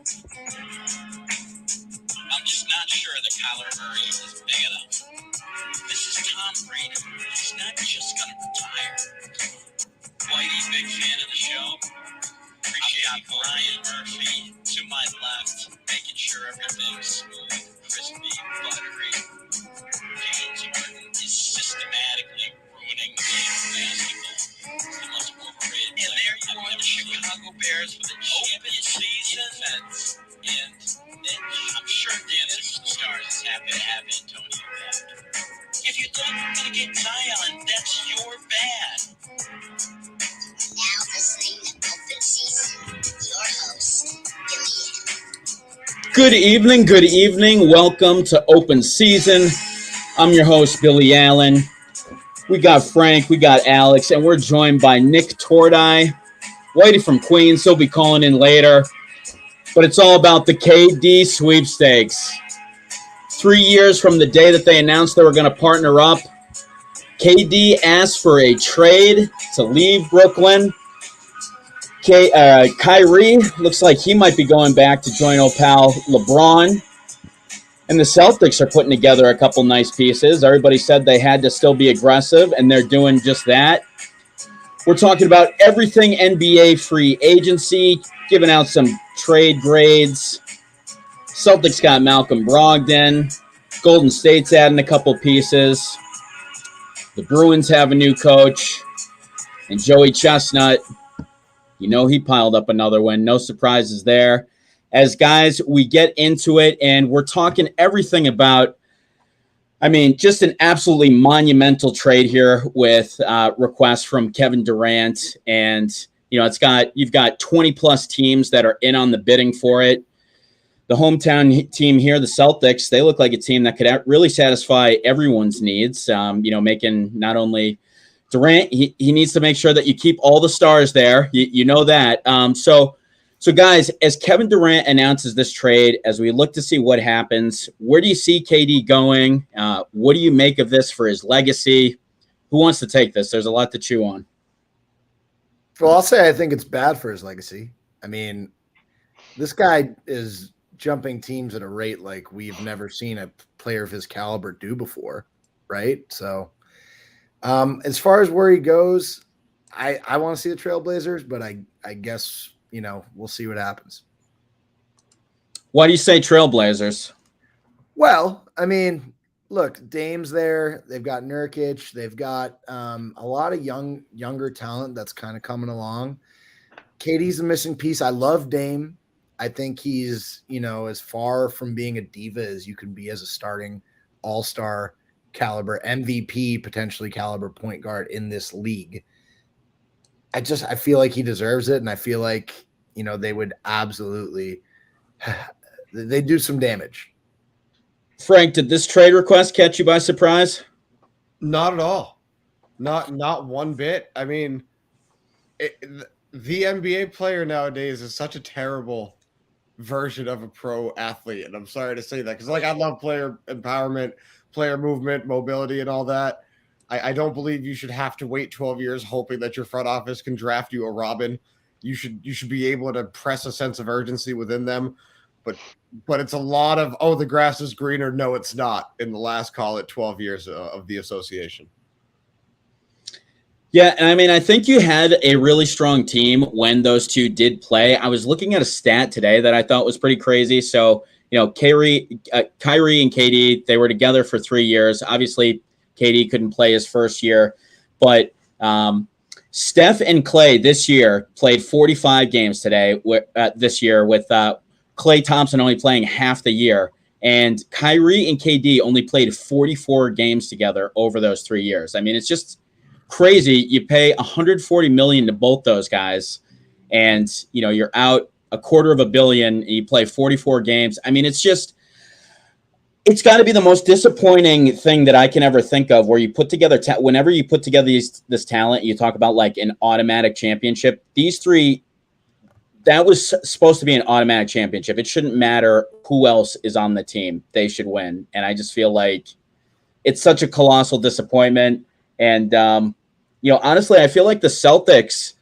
I'm just not sure the Kyler Murray is big enough. This is Tom Brady. He's not just going to retire. Whitey, big fan of the show. Appreciate I've got Brian Murphy to my left, making sure everything's smooth, crispy, buttery. James Harden is systematically ruining the game of basketball. He's the most overrated player. And there you are, the Chicago Bears with a championship defense. And I'm sure Dancing with the Stars is happy to have Antonio back. If you thought you were going to get Zion, that's your bad. Now listening to Open Season, your host, Billy. Good evening. Welcome to Open Season. I'm your host, Billy Allen. We got Frank, we got Alex, and we're joined by Nick Tordai. Whitey from Queens, he'll be calling in later. But it's all about the KD Sweepstakes. 3 years from the day that they announced they were going to partner up, KD asked for a trade to leave Brooklyn. Kyrie looks like he might be going back to join old pal LeBron. And the Celtics are putting together a couple nice pieces. Everybody said they had to still be aggressive, and they're doing just that. We're talking about everything NBA free agency, giving out some trade grades. Celtics got Malcolm Brogdon. Golden State's adding a couple pieces. The Bruins have a new coach. And Joey Chestnut, you know he piled up another win. No surprises there. As guys, we get into it, and we're talking everything about, just an absolutely monumental trade here with requests from Kevin Durant. And, you've got 20-plus teams that are in on the bidding for it. The hometown team here, the Celtics, they look like a team that could really satisfy everyone's needs, making not only Durant, he needs to make sure that you keep all the stars there. You know that. So, guys, as Kevin Durant announces this trade, as we look to see what happens, where do you see KD going? What do you make of this for his legacy? Who wants to take this? There's a lot to chew on. Well, I'll say I think it's bad for his legacy. This guy is jumping teams at a rate like we've never seen a player of his caliber do before, right? So as far as where he goes, I want to see the Trailblazers, but I guess – we'll see what happens. Why do you say Trailblazers? Well, look, Dame's there. They've got Nurkic. They've got a lot of younger talent that's kind of coming along. KD's a missing piece. I love Dame. I think he's, as far from being a diva as you can be as a starting all-star caliber, MVP potentially caliber point guard in this league. I feel like he deserves it, and I feel like, they would absolutely they do some damage. Frank, did this trade request catch you by surprise? Not at all. Not one bit. The NBA player nowadays is such a terrible version of a pro athlete, and I'm sorry to say that because, I love player empowerment, player movement, mobility, and all that. I don't believe you should have to wait 12 years hoping that your front office can draft you a Robin. You should be able to press a sense of urgency within them. But it's a lot of, the grass is greener. No, it's not in the last, call it 12 years of the association. Yeah, and I think you had a really strong team when those two did play. I was looking at a stat today that I thought was pretty crazy. So, Kyrie and KD, they were together for 3 years. Obviously, KD couldn't play his first year, but Steph and Klay this year played 45 games this year with Klay Thompson only playing half the year, and Kyrie and KD only played 44 games together over those 3 years. It's just crazy. You pay $140 million to both those guys, and you're out $250 million. And you play 44 games. It's got to be the most disappointing thing that I can ever think of, where you put together, whenever you put together this talent, you talk about like an automatic championship. These three, that was supposed to be an automatic championship. It shouldn't matter who else is on the team. They should win. And I just feel like it's such a colossal disappointment. And, honestly, I feel like the Celtics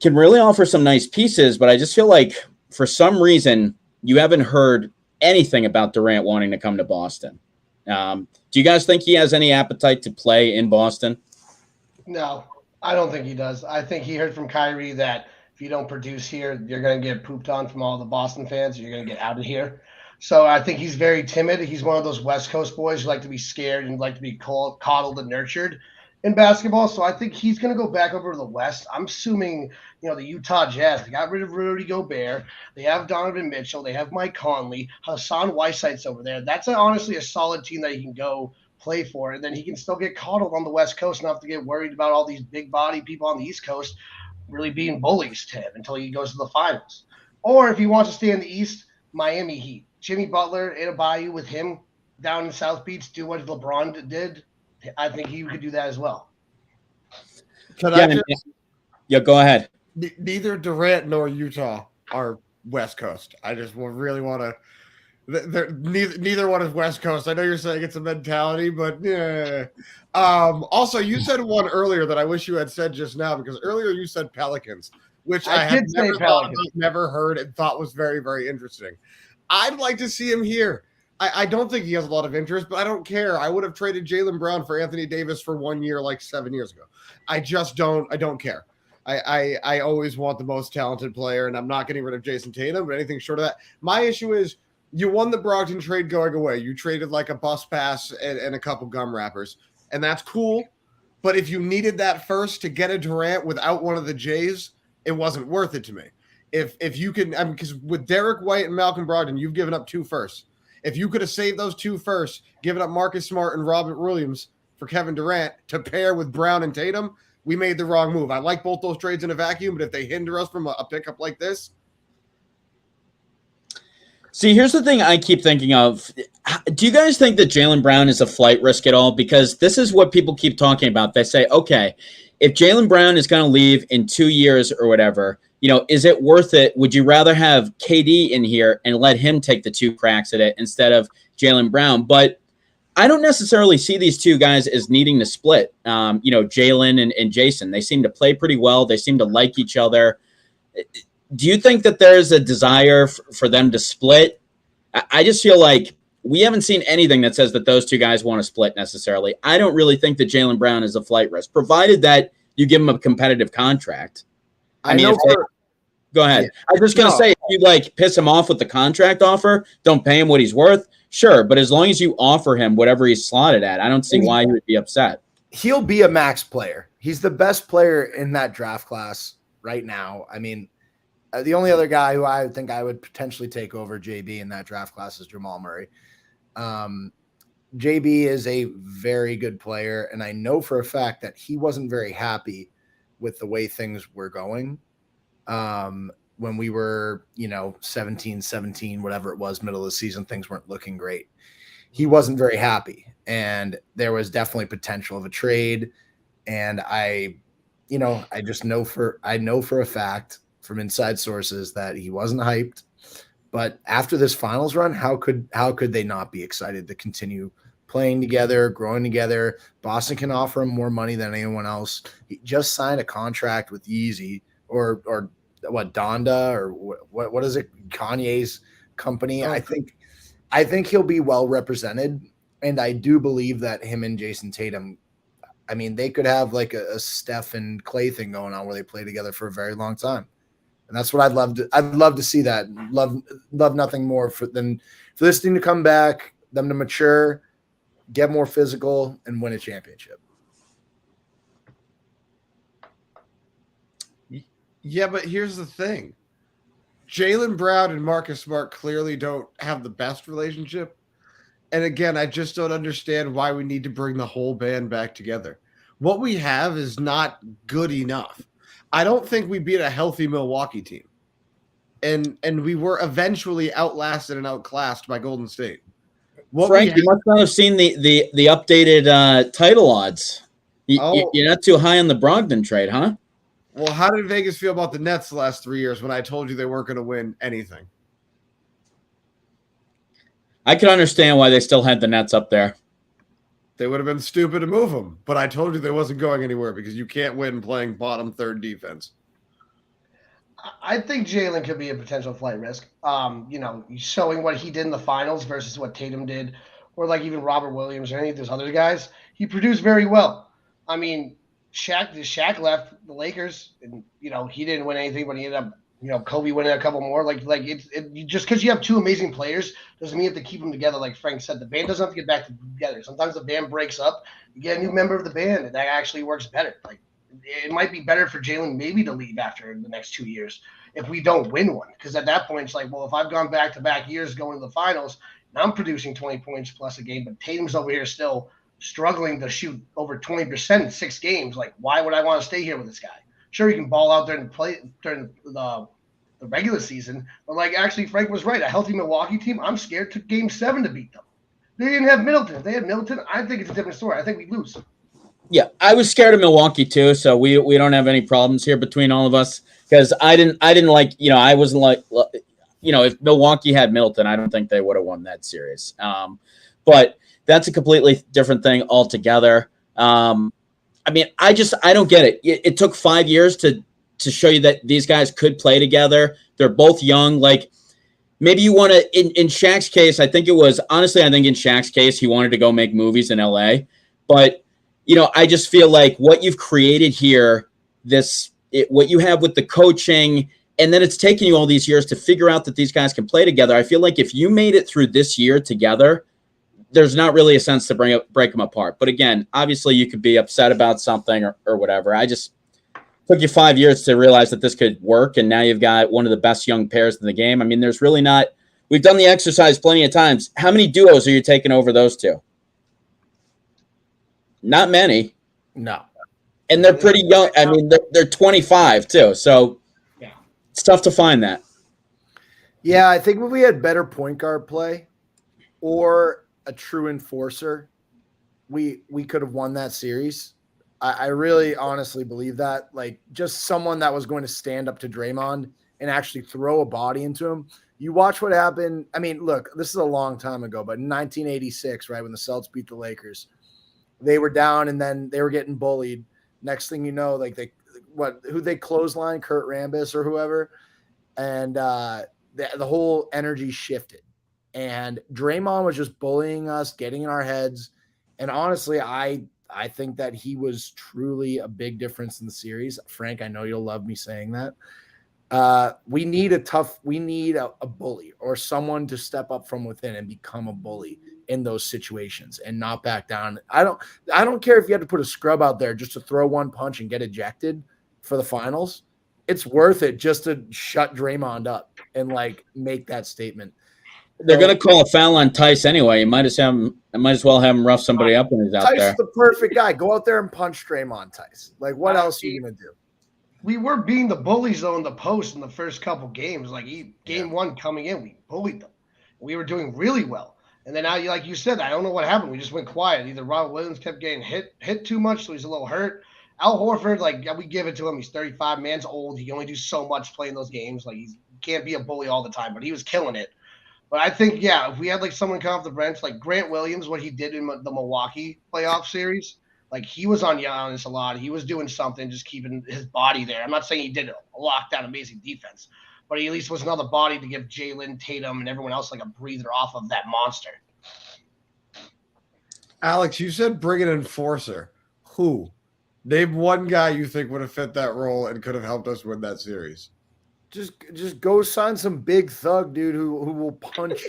can really offer some nice pieces, but I just feel like for some reason, you haven't heard anything about Durant wanting to come to Boston. Do you guys think he has any appetite to play in Boston? No, I don't think he does. I think he heard from Kyrie that if you don't produce here, you're going to get pooped on from all the Boston fans. You're going to get out of here. So I think he's very timid. He's one of those West Coast boys who like to be scared and like to be coddled and nurtured in basketball. So I think he's going to go back over to the West. I'm assuming, the Utah Jazz, they got rid of Rudy Gobert. They have Donovan Mitchell. They have Mike Conley. Hassan Whiteside's over there. That's honestly a solid team that he can go play for. And then he can still get coddled on the West Coast, not have to get worried about all these big body people on the East Coast really being bullies to him until he goes to the finals. Or if he wants to stay in the East, Miami Heat. Jimmy Butler, Adebayo with him down in South Beach, do what LeBron did. I think he could do that as well. Yeah, go ahead. Neither Durant nor Utah are West Coast. I just really want to. Neither one is West Coast. I know you're saying it's a mentality, but yeah. Also, you said one earlier that I wish you had said just now, because earlier you said Pelicans, which I had never heard and thought was very, very interesting. I'd like to see him here. I don't think he has a lot of interest, but I don't care. I would have traded Jaylen Brown for Anthony Davis for 1 year like 7 years ago. I don't care. I always want the most talented player, and I'm not getting rid of Jason Tatum, but anything short of that. My issue is you won the Brogdon trade going away. You traded like a bus pass and a couple gum wrappers, and that's cool. But if you needed that first to get a Durant without one of the Jays, it wasn't worth it to me. If you can, because with Derek White and Malcolm Brogdon, you've given up 2 firsts. If you could have saved those 2 firsts, given up Marcus Smart and Robert Williams for Kevin Durant to pair with Brown and Tatum, we made the wrong move. I like both those trades in a vacuum, but if they hinder us from a pickup like this. See, here's the thing I keep thinking of. Do you guys think that Jaylen Brown is a flight risk at all? Because this is what people keep talking about. They say, okay, if Jaylen Brown is going to leave in 2 years or whatever, is it worth it? Would you rather have KD in here and let him take the 2 cracks at it instead of Jaylen Brown? But I don't necessarily see these 2 guys as needing to split. Jaylen and Jason, they seem to play pretty well. They seem to like each other. Do you think that there's a desire for them to split? I just feel like we haven't seen anything that says that those 2 guys want to split necessarily. I don't really think that Jaylen Brown is a flight risk, provided that you give him a competitive contract. Go ahead. Yeah. I was just going to say, if you piss him off with the contract offer, don't pay him what he's worth. Sure. But as long as you offer him whatever he's slotted at, I don't see why he would be upset. He'll be a max player. He's the best player in that draft class right now. I mean, the only other guy who I think I would potentially take over JB in that draft class is Jamal Murray. JB is a very good player, and I know for a fact that he wasn't very happy with the way things were going. When we were, 17, whatever it was, middle of the season, things weren't looking great. He wasn't very happy, and there was definitely potential of a trade. And I know for a fact from inside sources that he wasn't hyped. But after this finals run, how could they not be excited to continue playing together, growing together? Boston can offer him more money than anyone else. He just signed a contract with Yeezy or what, Donda, or what is it, Kanye's company. I think he'll be well represented, and I do believe that him and Jason Tatum, I mean, they could have like a Steph and Clay thing going on where they play together for a very long time. And that's what I'd love to see. That love nothing more than for this team to come back, them to mature, get more physical, and win a championship. Yeah, but here's the thing. Jaylen Brown and Marcus Smart clearly don't have the best relationship. And again, I just don't understand why we need to bring the whole band back together. What we have is not good enough. I don't think we beat a healthy Milwaukee team. And we were eventually outlasted and outclassed by Golden State. Frank, you must not have seen the updated title odds. You're not too high on the Brogdon trade, huh? Well, how did Vegas feel about the Nets the last 3 years when I told you they weren't going to win anything? I can understand why they still had the Nets up there. They would have been stupid to move them, but I told you they wasn't going anywhere because you can't win playing bottom third defense. I think Jalen could be a potential flight risk. Showing what he did in the finals versus what Tatum did, or like even Robert Williams or any of those other guys, he produced very well. I mean, Shaq left the Lakers, and he didn't win anything, but he ended up Kobe winning a couple more. Just because you have two amazing players doesn't mean you have to keep them together. Like Frank said, the band doesn't have to get back together. Sometimes the band breaks up. You get a new member of the band, and that actually works better. Like it might be better for Jalen maybe to leave after the next 2 years if we don't win one. Because at that point, it's like, well, if I've gone back to back years going to the finals and I'm producing 20 points plus a game, but Tatum's over here still struggling to shoot over 20% in 6 games, like, why would I want to stay here with this guy? Sure, he can ball out there and play during the regular season, but like, actually, Frank was right. A healthy Milwaukee team, I'm scared to game 7 to beat them. They didn't have Middleton. If they had Middleton, I think it's a different story. I think we lose. Yeah, I was scared of Milwaukee too, so we don't have any problems here between all of us because I didn't like I wasn't like if Milwaukee had Middleton, I don't think they would have won that series. But that's a completely different thing altogether. I mean, I don't get it. It took 5 years to show you that these guys could play together. They're both young. Like maybe you want to in Shaq's case, I think in Shaq's case he wanted to go make movies in LA, but I just feel like what you've created here, what you have with the coaching, and then it's taken you all these years to figure out that these guys can play together. I feel like if you made it through this year together, there's not really a sense to break them apart. But again, obviously you could be upset about something or whatever. I just took you 5 years to realize that this could work, and now you've got one of the best young pairs in the game. I mean, there's really not – we've done the exercise plenty of times. How many duos are you taking over those two? Not many. No. And they're pretty young. I mean, they're 25 too. So yeah, it's tough to find that. Yeah, I think if we had better point guard play or a true enforcer, we could have won that series. I really honestly believe that. Like just someone that was going to stand up to Draymond and actually throw a body into him. You watch what happened. I mean, look, this is a long time ago, but in 1986, right, when the Celtics beat the Lakers, they were down and then they were getting bullied. Next thing you know, like who they clothesline, Kurt Rambis or whoever, and the whole energy shifted. And Draymond was just bullying us, getting in our heads. And honestly, I think that he was truly a big difference in the series. Frank, I know you'll love me saying that. We need a bully or someone to step up from within and become a bully in those situations and not back down. I don't care if you had to put a scrub out there just to throw one punch and get ejected for the finals. It's worth it just to shut Draymond up and like make that statement. They're going to call a foul on Tice anyway. You might as well have him rough somebody up when he's out Tice there. is the perfect guy. Go out there and punch Draymond, Tice. Like what else are you going to do? We were being the bullies though in the post in the first couple games. Like game 1 coming in, we bullied them. We were doing really well. And then now, like you said, I don't know what happened. We just went quiet. Either Robert Williams kept getting hit too much, so he's a little hurt. Al Horford, like we give it to him. He's 35, man's old. He can only do so much playing those games. Like he can't be a bully all the time, but he was killing it. But I think, yeah, if we had like someone come off the bench, like Grant Williams, what he did in the Milwaukee playoff series, like he was on Giannis a lot. He was doing something, just keeping his body there. I'm not saying he did a lockdown amazing defense, but he at least was another body to give Jalen, Tatum, and everyone else like a breather off of that monster. Alex, you said bring an enforcer. Who? Name one guy you think would have fit that role and could have helped us win that series. Just go sign some big thug dude who will punch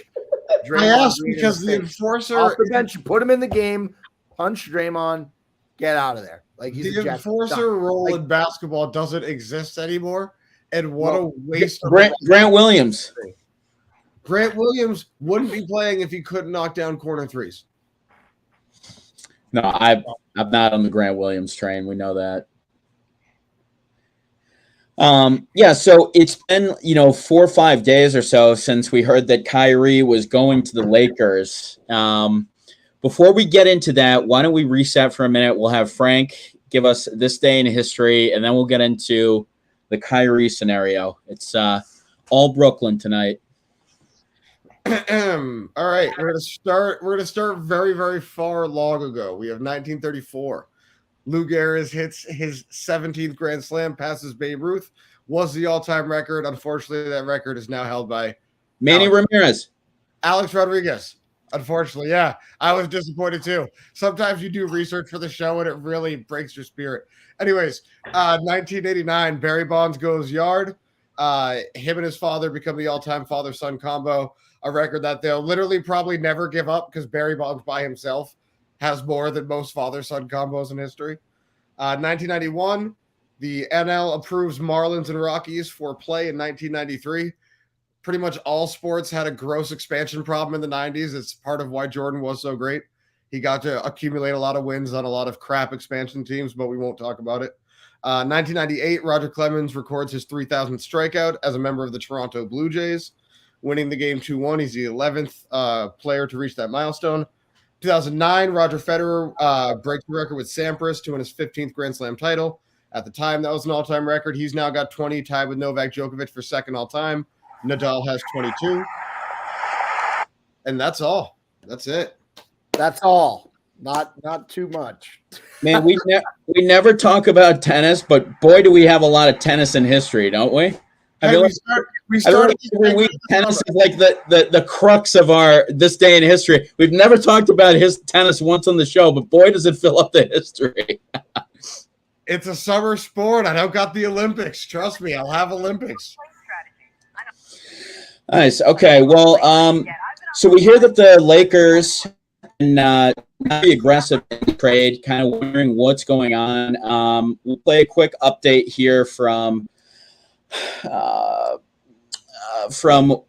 Draymond. I asked because the enforcer off the bench, you put him in the game, punch Draymond, get out of there. Like he's the enforcer role in basketball doesn't exist anymore. And what a waste of Grant Williams. Grant Williams wouldn't be playing if he couldn't knock down corner threes. No, I'm not on the Grant Williams train. We know that. Yeah, so it's been 4 or 5 days or so since we heard that Kyrie was going to the Lakers. Before we get into that, why don't we reset for a minute? We'll have Frank give us this day in history, and then we'll get into the Kyrie scenario. It's all Brooklyn tonight. All right, we're gonna start very, very far long ago. We have 1934. Lou Gehrig hits his 17th Grand Slam, passes Babe Ruth, was the all-time record. Unfortunately, that record is now held by Manny Ramirez. Alex Rodriguez. Unfortunately, yeah. I was disappointed too. Sometimes you do research for the show and it really breaks your spirit. Anyways, 1989, Barry Bonds goes yard. Him and his father become the all-time father-son combo, a record that they'll literally probably never give up because Barry Bonds by himself has more than most father-son combos in history. 1991, the NL approves Marlins and Rockies for play in 1993. Pretty much all sports had a gross expansion problem in the 90s. It's part of why Jordan was so great. He got to accumulate a lot of wins on a lot of crap expansion teams, but we won't talk about it. 1998, Roger Clemens records his 3,000th strikeout as a member of the Toronto Blue Jays, winning the game 2-1. He's the 11th player to reach that milestone. 2009, Roger Federer breaks the record with Sampras to win his 15th Grand Slam title. At the time, that was an all-time record. He's now got 20, tied with Novak Djokovic for second all-time. Nadal has 22. And that's all. That's it. That's all. Not too much. Man, we never talk about tennis, but boy, do we have a lot of tennis in history, don't we? I feel like tennis is like the crux of this day in history. We've never talked about his tennis once on the show, but boy, does it fill up the history. It's a summer sport. I don't got the Olympics. Trust me, I'll have Olympics. Nice. Okay. Well, so we hear that the Lakers not be aggressive in the trade, kind of wondering what's going on. We'll play a quick update here from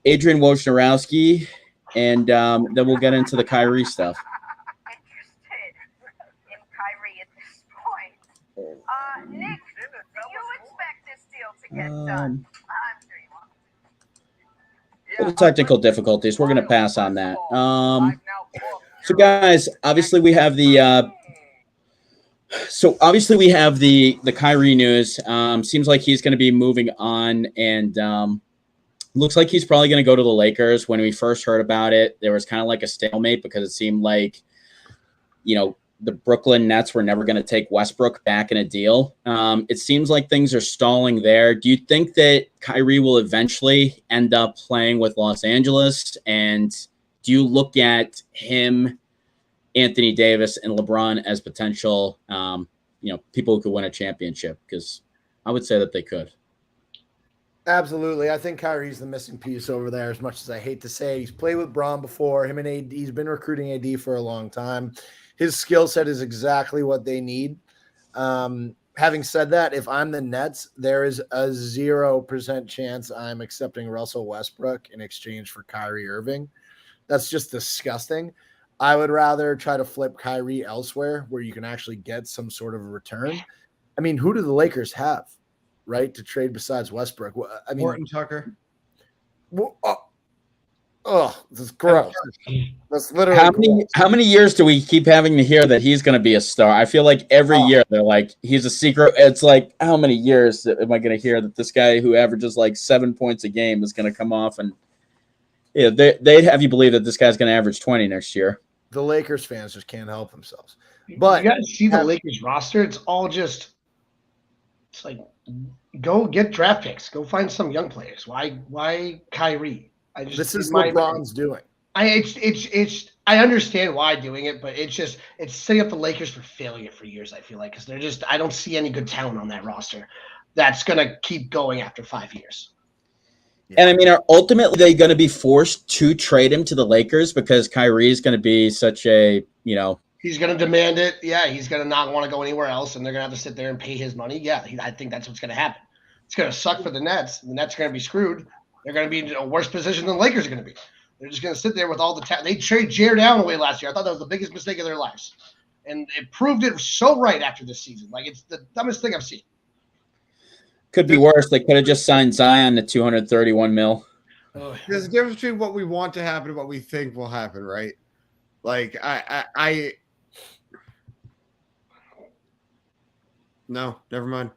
Adrian Wojnarowski, and then we'll get into the Kyrie stuff. Interested in Kyrie at this point. Nick, do you expect this deal to get done? I'm sure you want. Technical difficulties. We're going to pass on that. So, guys, obviously we have the Kyrie news. Seems like he's going to be moving on, and looks like he's probably going to go to the Lakers. When we first heard about it, there was kind of like a stalemate because it seemed like, the Brooklyn Nets were never going to take Westbrook back in a deal. It seems like things are stalling there. Do you think that Kyrie will eventually end up playing with Los Angeles? And do you look at him, Anthony Davis, and LeBron as potential, people who could win a championship? Because I would say that they could. Absolutely. I think Kyrie's the missing piece over there, as much as I hate to say it. He's played with Braun before. Him and AD, he's been recruiting AD for a long time. His skill set is exactly what they need. Having said that, if I'm the Nets, there is a 0% chance I'm accepting Russell Westbrook in exchange for Kyrie Irving. That's just disgusting. I would rather try to flip Kyrie elsewhere where you can actually get some sort of a return. I mean, who do the Lakers have, right, to trade besides Westbrook? I mean, Horton Tucker. This is gross. That's literally how many years do we keep having to hear that he's going to be a star? I feel like every year they're like, he's a secret. It's like, how many years am I going to hear that this guy who averages like 7 points a game is going to come off and they'd have you believe that this guy's going to average 20 next year. The Lakers fans just can't help themselves. But you guys see the Lakers roster? It's all it's like, go get draft picks. Go find some young players. Why Kyrie? This is what Braun's doing. I understand why doing it, but it's setting up the Lakers for failure for years. I feel like because I don't see any good talent on that roster that's gonna keep going after 5 years. And I mean, are ultimately they going to be forced to trade him to the Lakers because Kyrie is going to be such a He's going to demand it. Yeah, he's going to not want to go anywhere else, and they're going to have to sit there and pay his money. Yeah, I think that's what's going to happen. It's going to suck for the Nets. The Nets are going to be screwed. They're going to be in a worse position than the Lakers are going to be. They're just going to sit there with all the talent. They traded Jared Allen away last year. I thought that was the biggest mistake of their lives. And it proved it so right after this season. Like, it's the dumbest thing I've seen. Could be worse. They could have just signed Zion to $231 million. There's a difference between what we want to happen and what we think will happen, right? Like, No, never mind.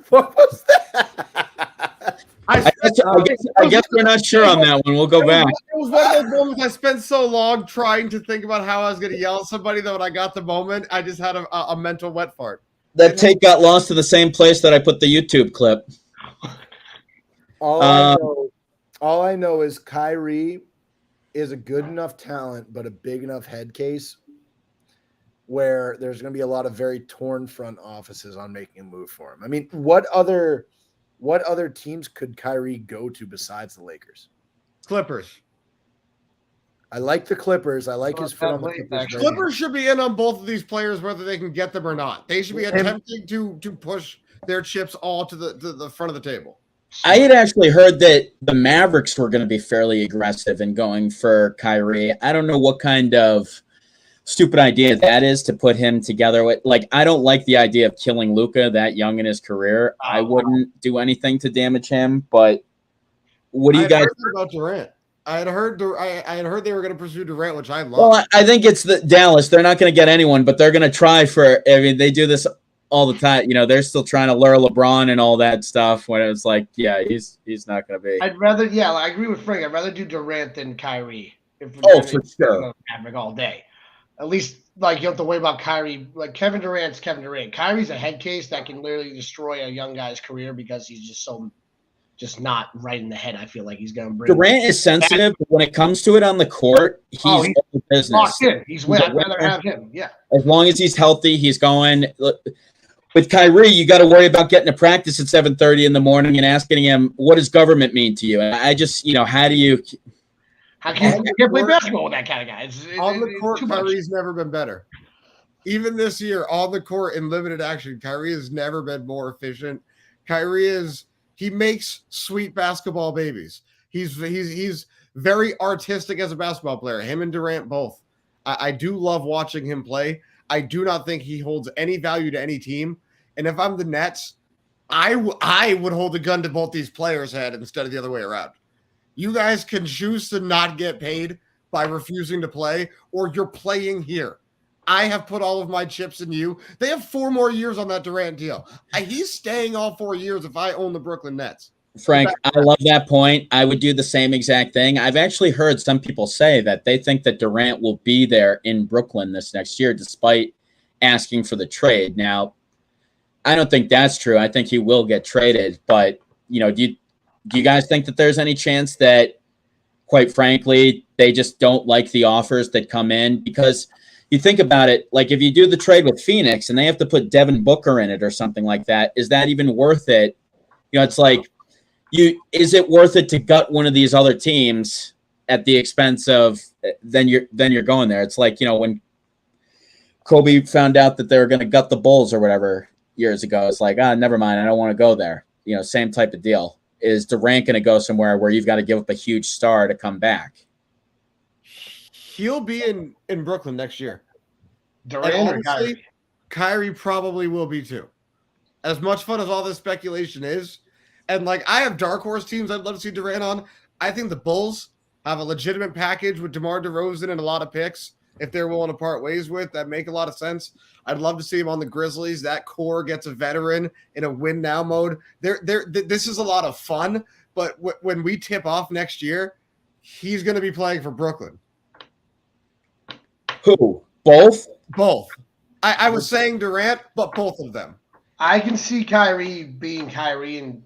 What was that? I guess we're not sure on that one. We'll go back. It was one of those moments I spent so long trying to think about how I was going to yell at somebody that when I got the moment, I just had a mental wet fart. That take got lost in the same place that I put the YouTube clip. All I know is Kyrie is a good enough talent, but a big enough head case where there's going to be a lot of very torn front offices on making a move for him. I mean, what other teams could Kyrie go to besides the Lakers? Clippers. I like the Clippers. I like his fit on the Clippers. Clippers should be in on both of these players, whether they can get them or not. They should be attempting to push their chips all to the front of the table. I had actually heard that the Mavericks were going to be fairly aggressive in going for Kyrie. I don't know what kind of stupid idea that is to put him together with. Like, I don't like the idea of killing Luka that young in his career. I wouldn't do anything to damage him. But what do you guys think about Durant? I had heard they were going to pursue Durant, which I love. Well, I think it's the Dallas. They're not going to get anyone, but they're going to try for. I mean, they do this all the time. You know, they're still trying to lure LeBron and all that stuff. When it's like, yeah, he's not going to be. I'd rather, I agree with Frank. I'd rather do Durant than Kyrie. For sure. Maverick all day. At least, like, you don't have to worry about Kyrie. Like, Kevin Durant's Kevin Durant. Kyrie's a head case that can literally destroy a young guy's career because he's just not right in the head. I feel like he's going to bring. Durant is sensitive, but when it comes to it on the court, he's in the business. Locked in. I'd rather have him. Yeah. As long as he's healthy, he's going. With Kyrie, you got to worry about getting to practice at 7:30 in the morning and asking him, "What does government mean to you?" And I just, how do you? How can you play basketball with that kind of guy? On the court, Kyrie's never been better. Even this year, on the court in limited action, Kyrie has never been more efficient. He makes sweet basketball babies. He's very artistic as a basketball player. Him and Durant both. I do love watching him play. I do not think he holds any value to any team. And if I'm the Nets, I would hold a gun to both these players' head instead of the other way around. You guys can choose to not get paid by refusing to play, or you're playing here. I have put all of my chips in you. They have 4 more years on that Durant deal. He's staying all 4 years if I own the Brooklyn Nets. Frank, I love that point. I would do the same exact thing. I've actually heard some people say that they think that Durant will be there in Brooklyn this next year, despite asking for the trade. Now, I don't think that's true. I think he will get traded. But, do you guys think that there's any chance that, quite frankly, they just don't like the offers that come in? Because you think about it, like if you do the trade with Phoenix and they have to put Devin Booker in it or something like that, is that even worth it? It's like, is it worth it to gut one of these other teams at the expense of then you're going there? It's like, when Kobe found out that they were going to gut the Bulls or whatever years ago, it's like, never mind, I don't want to go there. Same type of deal. Is Durant going to go somewhere where you've got to give up a huge star to come back? He'll be in Brooklyn next year. Durant or Kyrie? Kyrie probably will be too. As much fun as all this speculation is, and like I have dark horse teams I'd love to see Durant on. I think the Bulls have a legitimate package with DeMar DeRozan and a lot of picks if they're willing to part ways with that make a lot of sense. I'd love to see him on the Grizzlies. That core gets a veteran in a win now mode. This is a lot of fun, but when we tip off next year, he's going to be playing for Brooklyn. Who? Both? Both. I was saying Durant, but both of them. I can see Kyrie being Kyrie and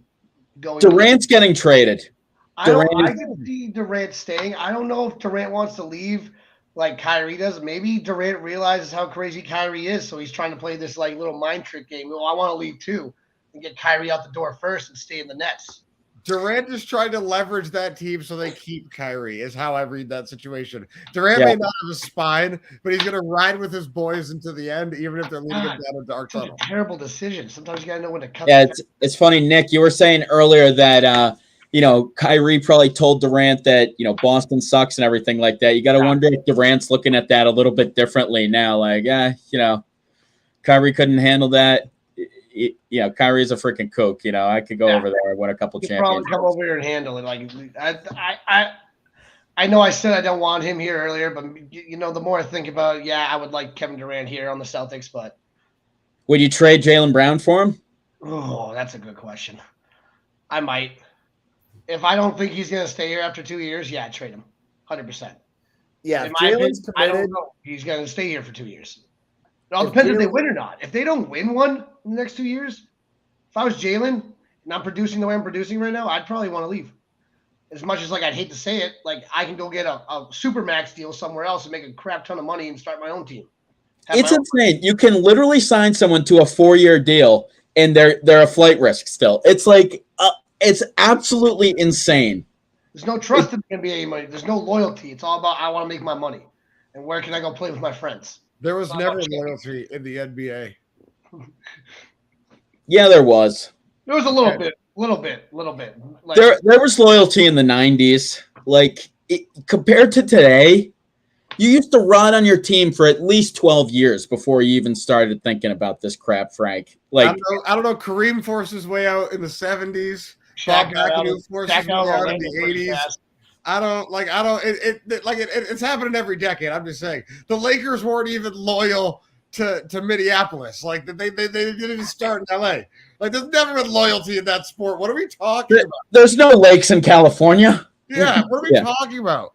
going. Durant's getting traded. I can see Durant staying. I don't know if Durant wants to leave like Kyrie does. Maybe Durant realizes how crazy Kyrie is, so he's trying to play this like little mind trick game. Well, I want to leave too and get Kyrie out the door first and stay in the Nets. Durant is trying to leverage that team so they keep Kyrie, is how I read that situation. Durant may not have a spine, but he's going to ride with his boys into the end, even if they're leading him down a dark tunnel. Terrible decision. Sometimes you got to know when to cut. Yeah, it's funny, Nick. You were saying earlier that Kyrie probably told Durant that Boston sucks and everything like that. You got to wonder if Durant's looking at that a little bit differently now. Like, Kyrie couldn't handle that. Kyrie's a freaking kook. I could go over there and win a couple championships. Probably come over here and handle it. Like I know I said I don't want him here earlier, but the more I think about it, I would like Kevin Durant here on the Celtics. But would you trade Jaylen Brown for him? Oh, that's a good question. I might. If I don't think he's going to stay here after 2 years, yeah, trade him. 100%. Yeah, In if my opinion, Jalen's I don't committed, know. He's going to stay here for 2 years. It all if depends if they Jalen, win or not. If they don't win one in the next 2 years, if I was Jalen and I'm producing the way I'm producing right now, I'd probably want to leave. As much as like I'd hate to say it, like I can go get a super max deal somewhere else and make a crap ton of money and start my own team. Have my It's own. insane. You can literally sign someone to a 4-year deal, and they're a flight risk still. It's like it's absolutely insane. There's no trust in the NBA money. There's no loyalty. It's all about I want to make my money, and where can I go play with my friends? There It's was all about never champions. loyalty in the NBA. Yeah, there was. There was a little bit. Like There was loyalty in the '90s. Like compared to today, you used to rot on your team for at least 12 years before you even started thinking about this crap, Frank. Like I don't know. Kareem forced his way out in the 70s. Bob Shaq McAdoo forced his Shaq out way of out in Orlando the pretty 80s. fast. It's happening every decade. I'm just saying the Lakers weren't even loyal to Minneapolis. Like they didn't even start in LA. Like there's never been loyalty in that sport. What are we talking about? there's no lakes in California. Yeah, what are we Yeah. talking about?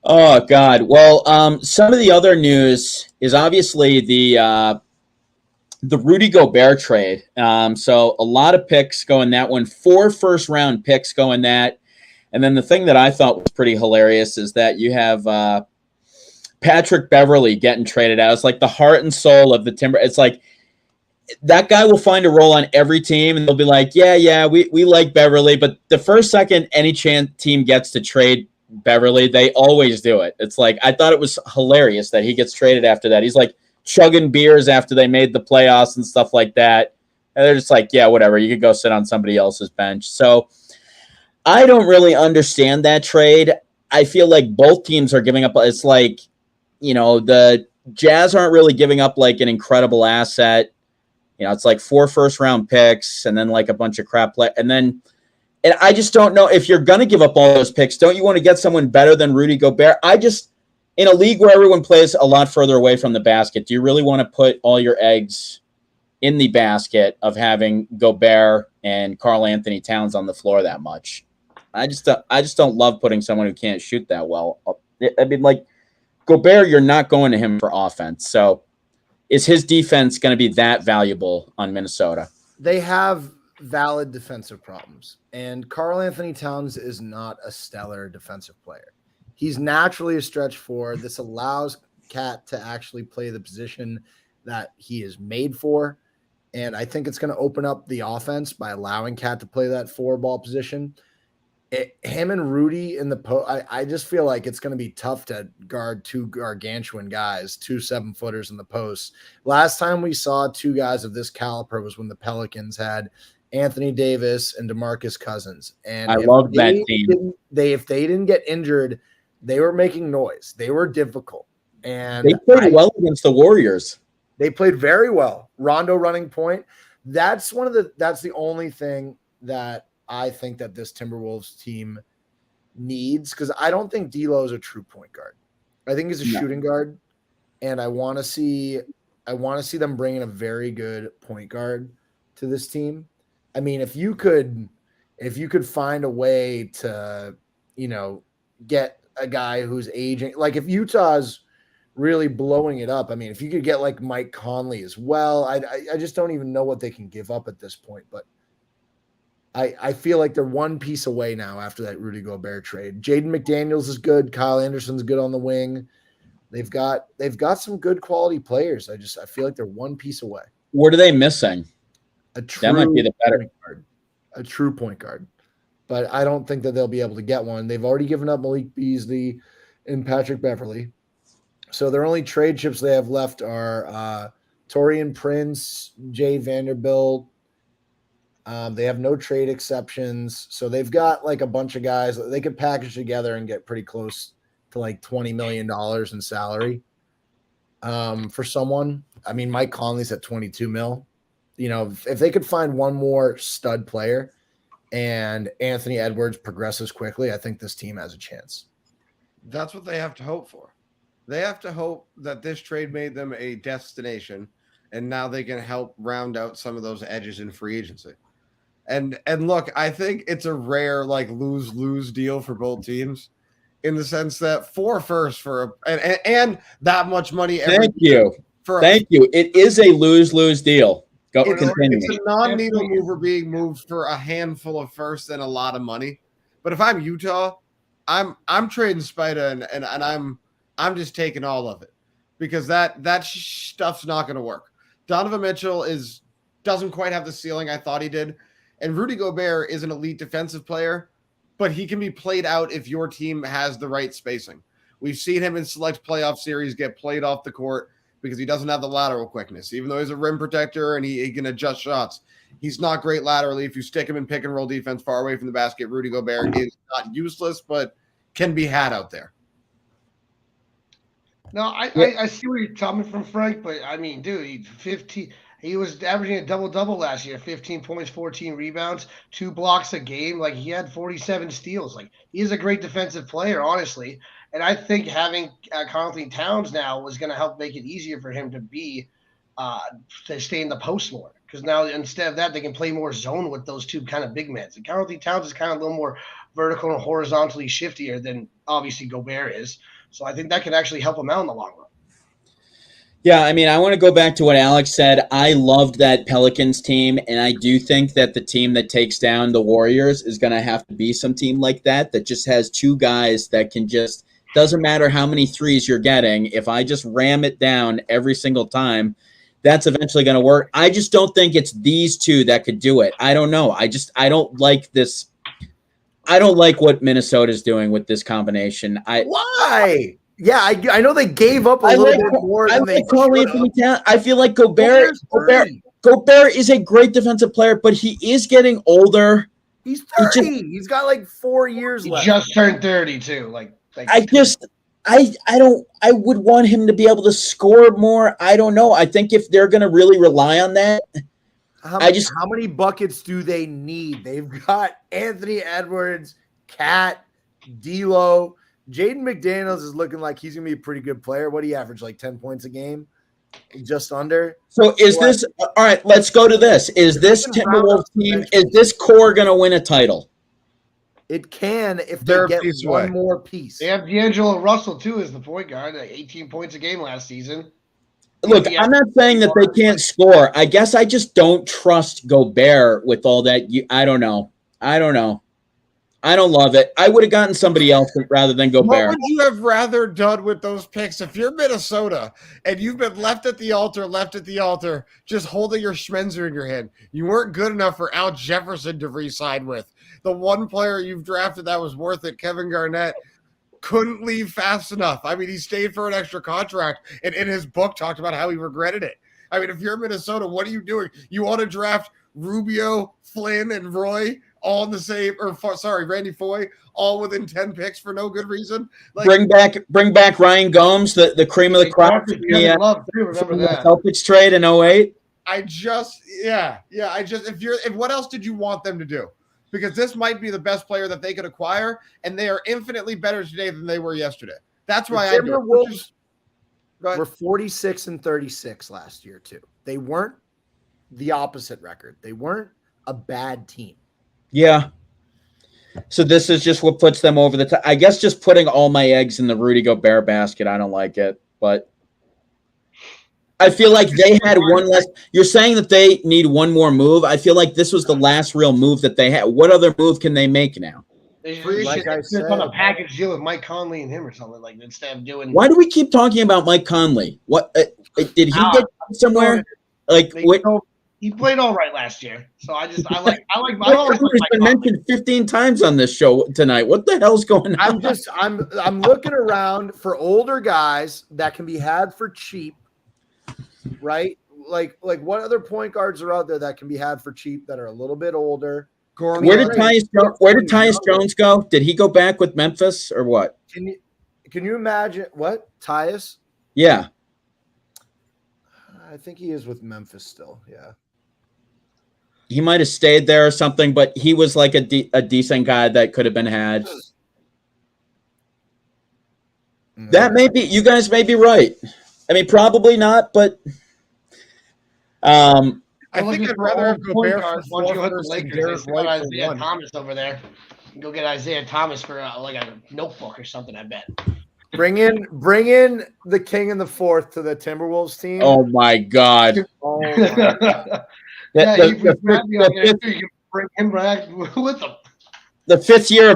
Oh God. Well, some of the other news is obviously the Rudy Gobert trade. So a lot of picks go in that one. 4 first-round picks go in that. And then the thing that I thought was pretty hilarious is that you have Patrick Beverley getting traded out. It's like the heart and soul of the Timber. It's like that guy will find a role on every team, and they'll be like, yeah, we like Beverley. But the first second any chance team gets to trade Beverley, they always do it. It's like I thought it was hilarious that he gets traded after that. He's like chugging beers after they made the playoffs and stuff like that. And they're just like, yeah, whatever. You could go sit on somebody else's bench. So I don't really understand that trade. I feel like both teams are giving up. It's like, the Jazz aren't really giving up like an incredible asset. It's like 4 first-round picks and then like a bunch of crap. And I just don't know if you're going to give up all those picks. Don't you want to get someone better than Rudy Gobert? In a league where everyone plays a lot further away from the basket, do you really want to put all your eggs in the basket of having Gobert and Karl Anthony Towns on the floor that much? I just don't love putting someone who can't shoot that well. I mean, like Gobert, you're not going to him for offense. So is his defense going to be that valuable on Minnesota? they have valid defensive problems, and Karl Anthony Towns is not a stellar defensive player. He's naturally a stretch four. This allows Cat to actually play the position that he is made for. And I think it's going to open up the offense by allowing Cat to play that 4-ball position. Him and Rudy in the post, I just feel like it's going to be tough to guard 2 gargantuan guys, 2 7-footers in the post. Last time we saw 2 guys of this caliber was when the Pelicans had Anthony Davis and DeMarcus Cousins. And I love that team. If they didn't get injured, they were making noise. They were difficult. And They played well against the Warriors. They played very well. Rondo running point. That's the only thing that I think that this Timberwolves team needs, because I don't think D'Lo is a true point guard. I think he's a shooting guard, and I want to see them bring in a very good point guard to this team. I mean, if you could find a way to, get a guy who's aging, like if Utah's really blowing it up. I mean, if you could get like Mike Conley as well, I just don't even know what they can give up at this point. But I feel like they're one piece away now after that Rudy Gobert trade. Jaden McDaniels is good. Kyle Anderson's good on the wing. They've got some good quality players. I feel like they're one piece away. What are they missing? That might be the better point guard. A true point guard. But I don't think that they'll be able to get one. They've already given up Malik Beasley and Patrick Beverley. So their only trade chips they have left are Torian Prince, Jay Vanderbilt. They have no trade exceptions. So they've got like a bunch of guys that they could package together and get pretty close to like $20 million in salary for someone. I mean, Mike Conley's at 22 mil. If they could find one more stud player and Anthony Edwards progresses quickly, I think this team has a chance. That's what they have to hope for. They have to hope that this trade made them a destination, and now they can help round out some of those edges in free agency. And look, I think it's a rare like lose deal for both teams, in the sense that 4 firsts for and that much money every Thank you. for Thank you. It is a lose deal. Go it's, continue. it's a non-needle mover being moved for a handful of firsts and a lot of money. But if I'm Utah, I'm trading Spida and I'm just taking all of it, because that stuff's not going to work. Donovan Mitchell doesn't quite have the ceiling I thought he did, and Rudy Gobert is an elite defensive player, but he can be played out if your team has the right spacing. We've seen him in select playoff series get played off the court because he doesn't have the lateral quickness. Even though he's a rim protector and he can adjust shots, he's not great laterally. If you stick him in pick and roll defense far away from the basket, Rudy Gobert is not useless, but can be had out there. No, I see where you're coming from, Frank, but I mean, dude, he was averaging a double-double last year, 15 points, 14 rebounds, 2 blocks a game. Like, he had 47 steals. Like, he is a great defensive player, honestly. And I think having Karl-Anthony Towns now was going to help make it easier for him to stay in the post more. Because now instead of that, they can play more zone with those two kind of big men. And Karl-Anthony Towns is kind of a little more vertical and horizontally shiftier than obviously Gobert is. So I think that could actually help him out in the long run. Yeah, I mean, I want to go back to what Alex said. I loved that Pelicans team, and I do think that the team that takes down the Warriors is going to have to be some team like that just has 2 guys that can just – doesn't matter how many threes you're getting. If I just ram it down every single time, that's eventually going to work. I just don't think it's these 2 that could do it. I don't know. I don't like this – I don't like what Minnesota's doing with this combination. Why? Yeah, I know they gave up a little bit more than they should have. I feel like Gobert is a great defensive player, but he is getting older. He's 30. He's got like 4 years left. He just turned 30 too. I would want him to be able to score more. I don't know. I think if they're going to really rely on that, how many buckets do they need? They've got Anthony Edwards, Cat, D'Lo. Jaden McDaniels is looking like he's going to be a pretty good player. What do you average, like 10 points a game? Just under? So this – all right, let's go to this. Is this Timberwolves team – is this core going to win a title? It can if they get one more piece. They have D'Angelo Russell, too, as the point guard, 18 points a game last season. Look, I'm not saying that they can't score. I guess I just don't trust Gobert with all that. I don't know. I don't love it. I would have gotten somebody else rather than Gobert. What would you have rather done with those picks? If you're Minnesota and you've been left at the altar, just holding your Schmenzer in your hand, you weren't good enough for Al Jefferson to re-sign with. The one player you've drafted that was worth it, Kevin Garnett, couldn't leave fast enough. I mean, he stayed for an extra contract, and in his book talked about how he regretted it. I mean, if you're Minnesota, what are you doing? You want to draft Rubio, Flynn, and Roy all in the same, Randy Foye, all within 10 picks for no good reason. Like, bring back Ryan Gomes, the cream of the crop. Remember that Celtics trade in 08. If what else did you want them to do? Because this might be the best player that they could acquire, and they are infinitely better today than they were yesterday. That's why I do it. Were 46 and 36 last year too. They weren't the opposite record. They weren't a bad team. Yeah. So this is just what puts them over the top. I guess just putting all my eggs in the Rudy Gobert basket. I don't like it, but I feel like they had one less. You're saying that they need one more move. I feel like this was the last real move that they had. What other move can they make now? Like I said, on a package deal with Mike Conley and him or something, like instead of doing. Why do we keep talking about Mike Conley? What did he get somewhere? Like what? He played all right last year, so I like. Mike Conley's been mentioned 15 times on this show tonight. What the hell's going on? I'm looking around for older guys that can be had for cheap, right? Like what other point guards are out there that can be had for cheap that are a little bit older? Where did Tyus Jones go? Did he go back with Memphis or what? Can you imagine what Tyus? Yeah, I think he is with Memphis still. Yeah, he might have stayed there or something, but he was like a decent guy that could have been had. That may be. You guys may be right. I mean, probably not, but I I think I'd rather have Gobert for once you 4 hit the first and Lakers. Derek They got White for Isaiah 1. Thomas over there. You can go get Isaiah Thomas for like a notebook or something. I bet. Bring in the king in the fourth to the Timberwolves team. Oh my God! Oh my. Yeah, The- if we the grab fifth- you out the there, fifth- you can bring him back with them. The 5th year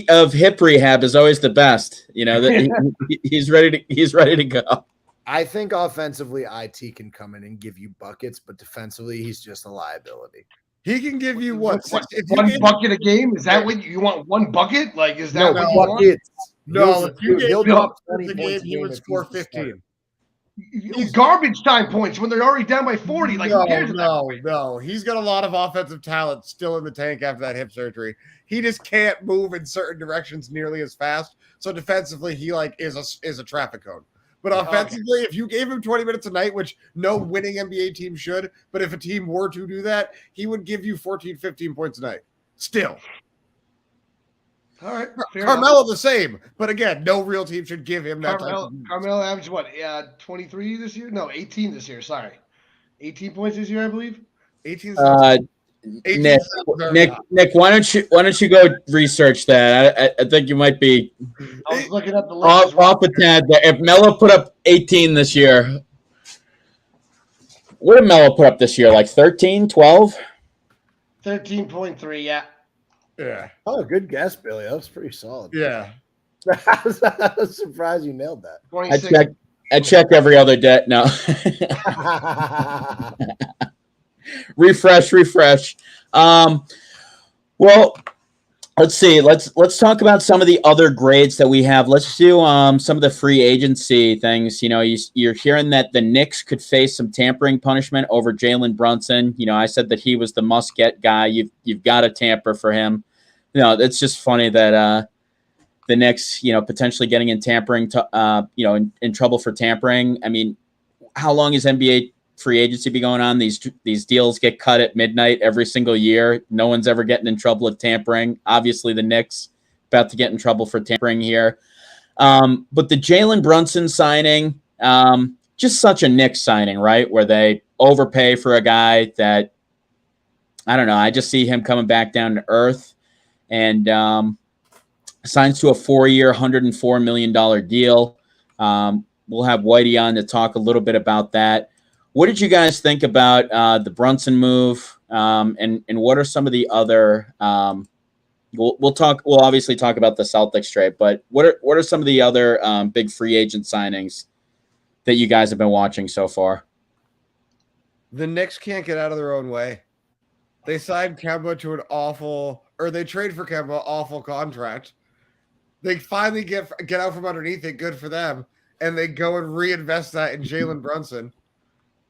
of hip rehab is always the best. You know that he's ready to go. I think offensively, IT can come in and give you buckets, but defensively, he's just a liability. He can give you what? One bucket a game? Is that what you want? One bucket? Like, is that what you want? buckets. No, if you He'll gave drop him 20 the points game, he would if score he's the starter. 15. Garbage time points when they're already down by 40. Like, who cares? No. He's got a lot of offensive talent still in the tank after that hip surgery. He just can't move in certain directions nearly as fast. So defensively, he like is a traffic cone. But offensively, if you gave him 20 minutes a night, which no winning NBA team should, but if a team were to do that, he would give you 14, 15 points a night. Still. All right. Carmelo the same. But again, no real team should give him that type of Carmelo averaged what? 23 this year? No, 18 this year. Sorry. 18 points this year, I believe. 18. Nick, why don't you go research that? I think you might be I was looking up the off a tad there. If Melo put up 18 this year, what did Melo put up this year? Like 13, 12? 13.3, yeah. Yeah. Oh, good guess, Billy. That was pretty solid. Yeah. I was surprised you nailed that. 26. I check every other day. No. refresh. Well, let's see. Let's talk about some of the other grades that we have. Let's do some of the free agency things. You know, you're hearing that the Knicks could face some tampering punishment over Jalen Brunson. You know, I said that he was the must-get guy. You've got to tamper for him. You know, it's just funny that the Knicks, you know, potentially getting in tampering, in trouble for tampering. I mean, how long is NBA free agency be going on? These deals get cut at midnight every single year. No one's ever getting in trouble with tampering. Obviously, the Knicks about to get in trouble for tampering here. But the Jalen Brunson signing, just such a Knicks signing, right? Where they overpay for a guy that, I don't know, I just see him coming back down to earth and signs to a 4-year, $104 million deal. We'll have Whitey on to talk a little bit about that. What did you guys think about the Brunson move, and what are some of the other? We'll obviously talk about the Celtics trade, but what are some of the other big free agent signings that you guys have been watching so far? The Knicks can't get out of their own way. They signed Kemba to they trade for Kemba, awful contract. They finally get out from underneath it, good for them, and they go and reinvest that in Jalen Brunson.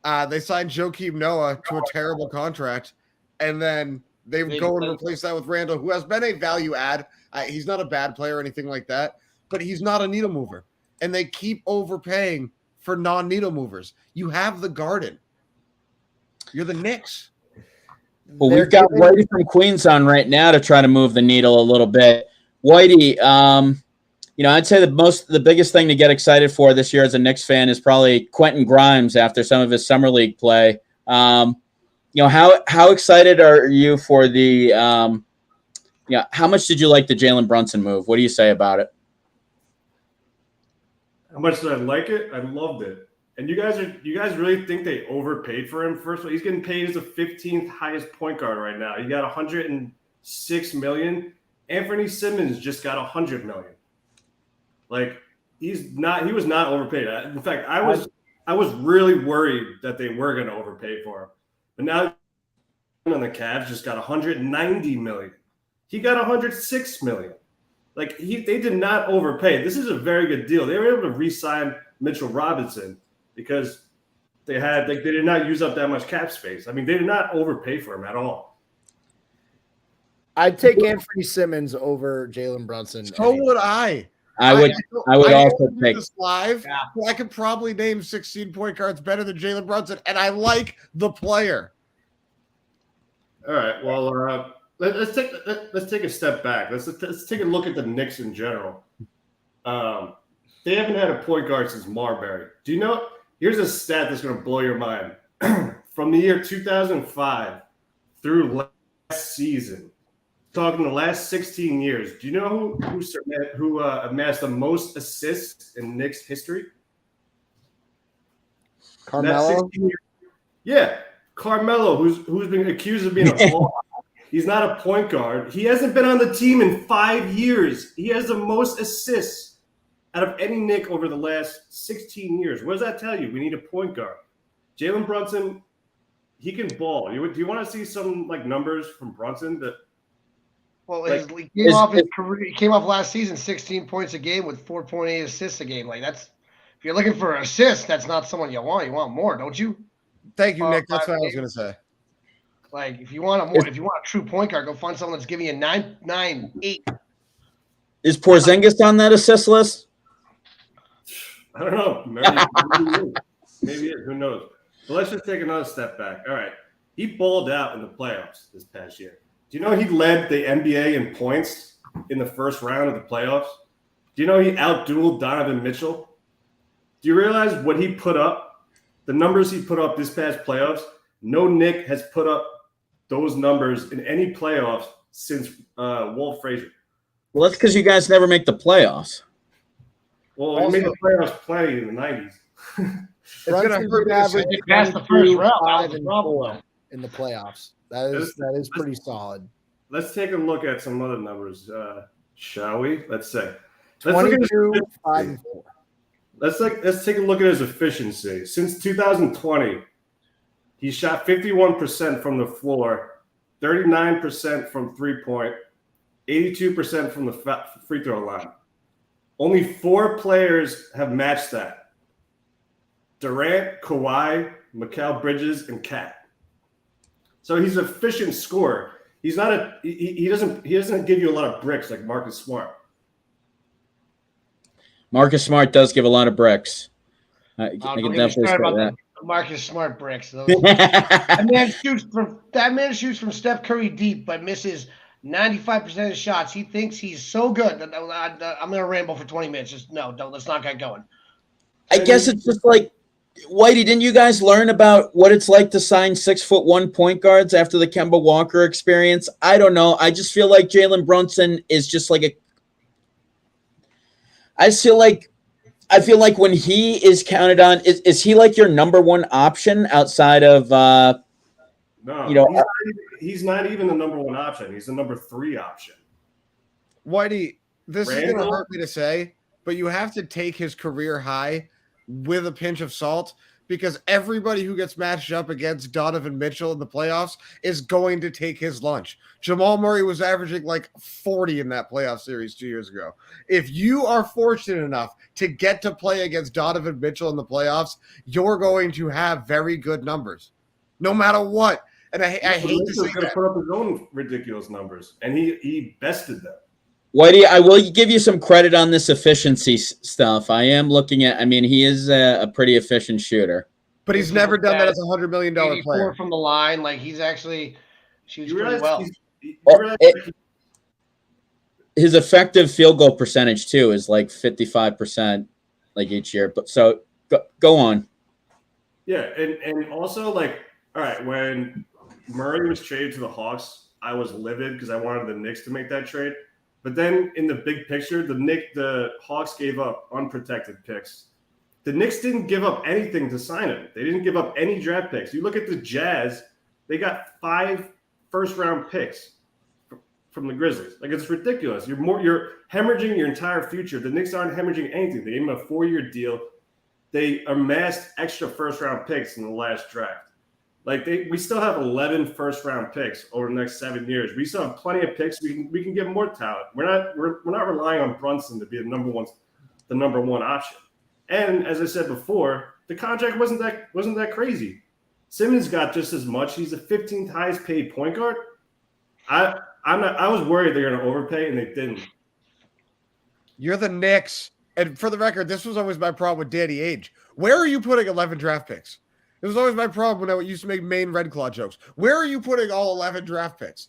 They signed Joakim Noah to a terrible contract, and then they go and replace that with Randall, who has been a value add. He's not a bad player or anything like that, but he's not a needle mover. And they keep overpaying for non-needle movers. You have the Garden. You're the Knicks. Well, we've got Whitey from Queens on right now to try to move the needle a little bit. Whitey, I'd say the biggest thing to get excited for this year as a Knicks fan is probably Quentin Grimes after some of his summer league play. How excited are you for the? How much did you like the Jalen Brunson move? What do you say about it? How much did I like it? I loved it. And you guys really think they overpaid for him? First of all, he's getting paid as the 15th highest point guard right now. He got $106 million. Anthony Simmons just got $100 million. Like he was not overpaid. In fact, I was really worried that they were going to overpay for him. But now on the Cavs just got $190 million. He got $106 million. Like they did not overpay. This is a very good deal. They were able to re-sign Mitchell Robinson because they did not use up that much cap space. I mean, they did not overpay for him at all. I'd take Anthony Simmons over Jalen Brunson. So would I. I would also take this live. Yeah. I could probably name 16 point guards better than Jalen Brunson, and I like the player. All right. Well, let's take a step back. Let's take a look at the Knicks in general. They haven't had a point guard since Marbury. Do you know? Here's a stat that's going to blow your mind. from the year 2005 through last season, talking the last 16 years, do you know who amassed the most assists in Knicks history? Carmelo. Yeah, Carmelo, who's been accused of being a ball. He's not a point guard. He hasn't been on the team in 5 years. He has the most assists out of any Knick over the last 16 years. What does that tell you? We need a point guard. Jalen Brunson, he can ball. Do you want to see some like numbers from Brunson? Well, Like, he came off last season 16 points a game with 4.8 assists a game. Like if you're looking for assists, that's not someone you want. You want more, don't you? Thank you, Nick. That's what I was going to say. Like if you want a true point guard, go find someone that's giving you 9, 8. Is Porzingis on that assist list? I don't know. Maybe who knows? But let's just take another step back. All right. He balled out in the playoffs this past year. Do you know he led the NBA in points in the first round of the playoffs? Do you know he outdueled Donovan Mitchell? Do you realize what he put up? The numbers he put up this past playoffs? No Knick has put up those numbers in any playoffs since Walt Frazier. Well, that's because you guys never make the playoffs. Well, we made the playoffs plenty in the 90s. It's going to hurt average past the first round. 5 and 4 in the playoffs. That is pretty solid. Let's take a look at some other numbers, shall we? Let's say 22, 5 and 4. Let's take a look at his efficiency. Since 2020, he shot 51% from the floor, 39% from three-point, 82% from the free throw line. Only 4 players have matched that: Durant, Kawhi, Mikal Bridges, and Cat. So he's an efficient scorer. He's not he doesn't give you a lot of bricks like Marcus Smart. Marcus Smart does give a lot of bricks. I can definitely say that. Marcus Smart bricks. That man shoots from Steph Curry deep, but misses 95% of his shots. He thinks he's so good that I'm going to ramble for 20 minutes. Just let's not get going. I guess it's just like, Whitey, didn't you guys learn about what it's like to sign 6'1" point guards after the Kemba Walker experience? I don't know. I just feel like Jalen Brunson is just like I feel like when he is counted on, is he like your number one option outside of No, he's not even the number one option. He's the number 3 option. Whitey, this is going to hurt me to say, but you have to take his career high with a pinch of salt, because everybody who gets matched up against Donovan Mitchell in the playoffs is going to take his lunch. Jamal Murray was averaging like 40 in that playoff series 2 years ago. If you are fortunate enough to get to play against Donovan Mitchell in the playoffs, you're going to have very good numbers, no matter what. And I hate to say he's going to put up his own ridiculous numbers, and he bested them. Whitey, I will give you some credit on this efficiency stuff. I am looking at, he is a pretty efficient shooter. But he's never done that as a $100 million player. From the line, like he's actually shoots pretty well. His effective field goal percentage, too, is like 55% like each year. But so go on. Yeah, and also, like, all right, when Murray was traded to the Hawks, I was livid because I wanted the Knicks to make that trade. But then in the big picture, the Hawks gave up unprotected picks. The Knicks didn't give up anything to sign him. They didn't give up any draft picks. You look at the Jazz, they got 5 first-round picks from the Grizzlies. Like, it's ridiculous. You're hemorrhaging your entire future. The Knicks aren't hemorrhaging anything. They gave him a 4-year deal. They amassed extra first-round picks in the last draft. Like we still have 11 first-round picks over the next 7 years. We still have plenty of picks. We can get more talent. We're not relying on Brunson to be the number one option. And as I said before, the contract wasn't that crazy. Simmons got just as much. He's the 15th highest paid point guard. I was worried they're going to overpay, and they didn't. You're the Knicks, and for the record, this was always my problem with Danny Ainge. Where are you putting 11 draft picks? It was always my problem when I used to make Maine Red Claw jokes. Where are you putting all 11 draft picks?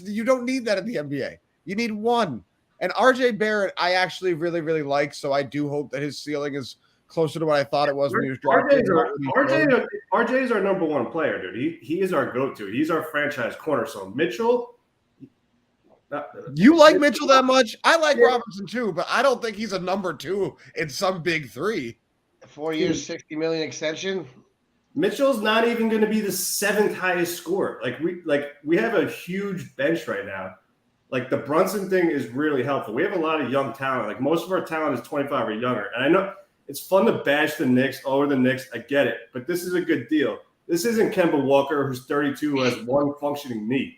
You don't need that in the NBA. You need 1. And RJ Barrett, I actually really, really like, so I do hope that his ceiling is closer to what I thought it was when he was drafted. RJ is our number one player, dude. He is our go-to. He's our franchise cornerstone. Mitchell. You like Mitchell that much? I like Robinson too, but I don't think he's a number 2 in some big 3. 4 years, $60 million extension. Mitchell's not even going to be the 7th highest scorer. We have a huge bench right now. Like the Brunson thing is really helpful. We have a lot of young talent. Like most of our talent is 25 or younger. And I know it's fun to bash the Knicks over the Knicks. I get it, but this is a good deal. This isn't Kemba Walker, who's 32, who has one functioning knee.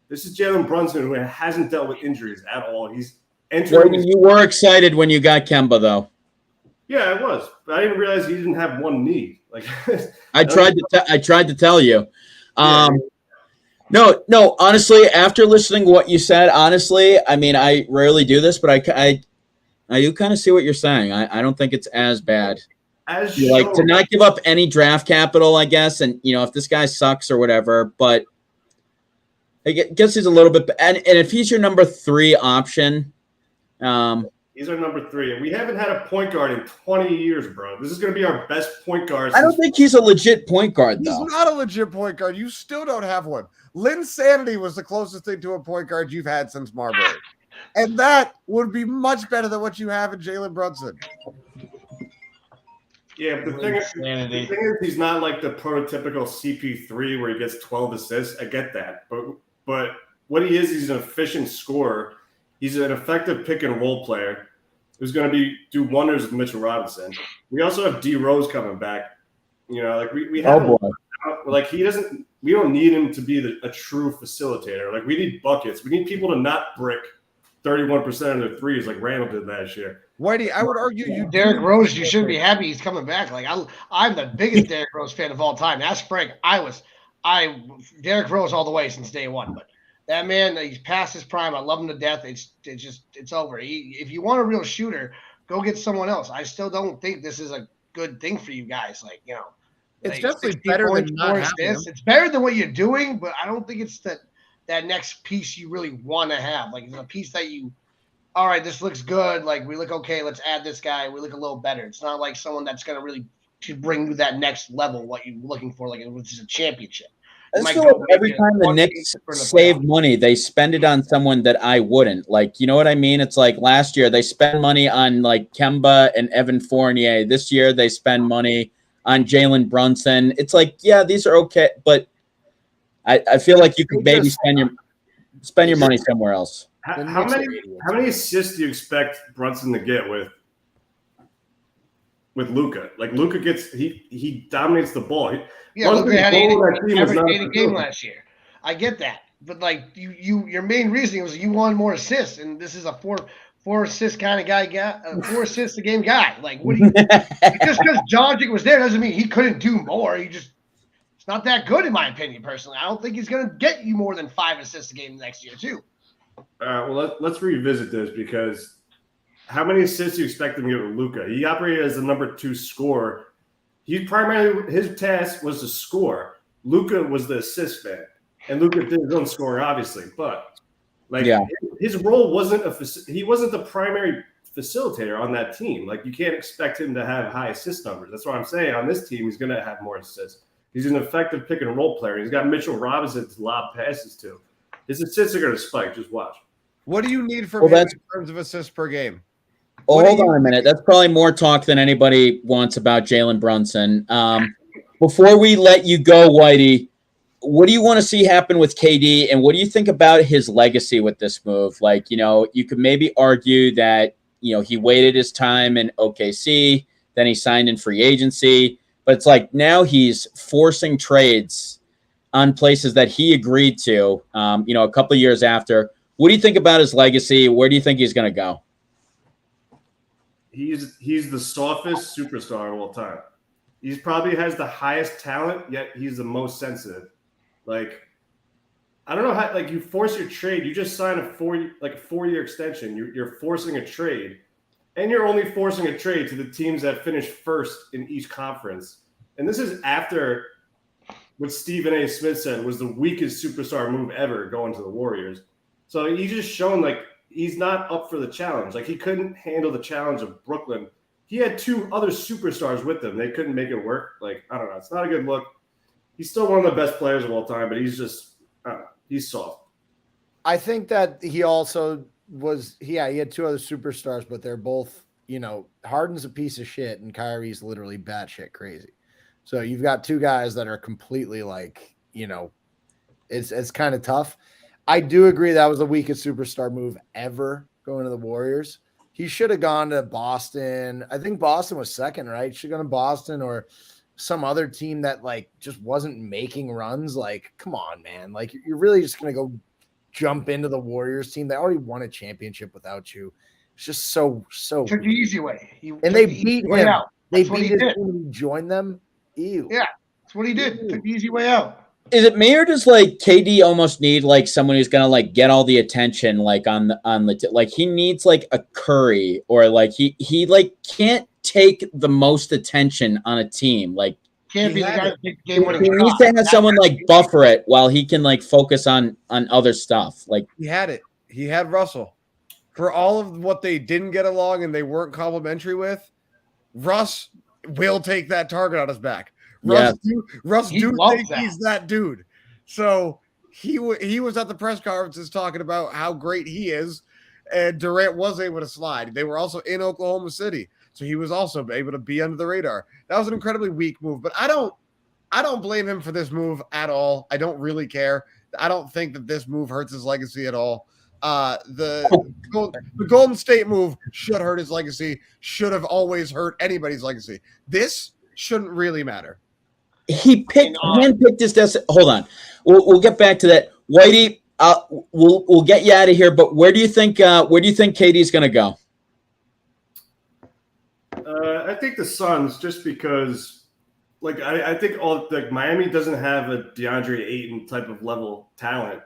This is Jalen Brunson, who hasn't dealt with injuries at all. He's entering. You were excited when you got Kemba, though. Yeah, I was, but I didn't realize he didn't have one knee. Like I tried to tell you. No. Honestly, after listening to what you said, honestly, I mean, I rarely do this, but I do kind of see what you're saying. I don't think it's as bad. Like to not give up any draft capital, I guess, and if this guy sucks or whatever, but I guess he's a little bit, and if he's your number 3 option, he's our number 3, and we haven't had a point guard in 20 years, bro. This is going to be our best point guard. I don't think he's a legit point guard, though. He's not a legit point guard. You still don't have one. Lynn Sanity was the closest thing to a point guard you've had since Marbury, and that would be much better than what you have in Jalen Brunson. Yeah, but the thing is, he's not like the prototypical CP3 where he gets 12 assists. I get that, but what he is, he's an efficient scorer. He's an effective pick and roll player who's going to do wonders with Mitchell Robinson. We also have D Rose coming back. We have he doesn't. We don't need him to be a true facilitator. Like we need buckets. We need people to not brick 31% of their threes like Randall did last year. Whitey, I would argue Derrick Rose, you shouldn't be happy he's coming back. Like I'm the biggest Derrick Rose fan of all time. Ask Frank. Derrick Rose all the way since day one. But that man, he's past his prime. I love him to death. It's over. If you want a real shooter, go get someone else. I still don't think this is a good thing for you guys. It's definitely better than not having him. It's better than what you're doing, but I don't think it's that next piece you really want to have. Like it's a piece that all right, this looks good. Like we look okay. Let's add this guy. We look a little better. It's not like someone that's going to really bring you that next level, what you're looking for, like which is a championship. I feel like every time the Knicks save money, they spend it on someone that I wouldn't. Like, you know what I mean? It's like last year they spent money on like Kemba and Evan Fournier. This year they spend money on Jalen Brunson. It's like, yeah, these are okay, but I feel like you could maybe spend your money somewhere else. How many assists do you expect Brunson to get with Luka? Like Luka he dominates the ball. Luka had 80 game last year. I get that, but like your main reasoning was you wanted more assists, and this is a four assist kind of guy, 4 assists a game guy. Like what do you? Just because Jogic was there doesn't mean he couldn't do more. It's not that good in my opinion, personally. I don't think he's going to get you more than 5 assists a game next year too. All right, well, let's revisit this because how many assists do you expect him to get with Luka? He operated as the number 2 scorer. His task was to score. Luka was the assist man, and Luka did his own scoring, obviously. But his role wasn't he wasn't the primary facilitator on that team. Like you can't expect him to have high assist numbers. That's what I'm saying. On this team, he's going to have more assists. He's an effective pick and roll player. He's got Mitchell Robinson to lob passes to. His assists are going to spike. Just watch. What do you need from him in terms of assists per game? Hold on a minute. That's probably more talk than anybody wants about Jalen Brunson. Before we let you go, Whitey, what do you want to see happen with KD, and what do you think about his legacy with this move? Like, you could maybe argue that, he waited his time in OKC, then he signed in free agency, but it's like now he's forcing trades on places that he agreed to, a couple of years after. What do you think about his legacy? Where do you think he's going to go? He's the softest superstar of all time. He probably has the highest talent, yet he's the most sensitive. Like, I don't know how. Like, you force your trade. You just sign a 4-year extension. You're forcing a trade, and you're only forcing a trade to the teams that finish first in each conference. And this is after what Stephen A. Smith said was the weakest superstar move ever going to the Warriors. So he's just shown like he's not up for the challenge. Like he couldn't handle the challenge of Brooklyn. he had two other superstars with him. They couldn't make it work. Like, I don't know. It's not a good look. He's still one of the best players of all time, but he's just, I don't know, he's soft. I think that he also was, he had two other superstars, but they're both, Harden's a piece of shit and Kyrie's literally batshit crazy. So you've got two guys that are completely like, it's kind of tough. I do agree that was the weakest superstar move ever going to the Warriors. He should have gone to Boston. I think Boston was second, right? Should have gone to Boston or some other team that like just wasn't making runs. Like, come on, man. Like, you're really just going to go jump into the Warriors team. They already won a championship without you. It's just so. Took the easy way. And they beat him. Out. They beat his team and he joined them. Ew. Yeah, that's what he did. Took the easy way out. Is it me or does like KD almost need like someone who's gonna like get all the attention like on the like he needs like a Curry or like he like can't take the most attention on a team like can't be the guy that takes game winning. He needs to have someone like buffer it while he can like focus on other stuff. Like he had it. He had Russell for all of what they didn't get along and they weren't complimentary with. Russ will take that target on his back. Russ do think he's that dude. So he was at the press conferences talking about how great he is, and Durant was able to slide. They were also in Oklahoma City, so he was also able to be under the radar. That was an incredibly weak move, but I don't blame him for this move at all. I don't really care. I don't think that this move hurts his legacy at all. The Golden State move should hurt his legacy, should have always hurt anybody's legacy. This shouldn't really matter. He handpicked his destiny. Hold on, we'll get back to that. Whitey, we'll get you out of here. But where do you think KD's going to go? I think the Suns, just because, like, I think Miami doesn't have a DeAndre Ayton type of level talent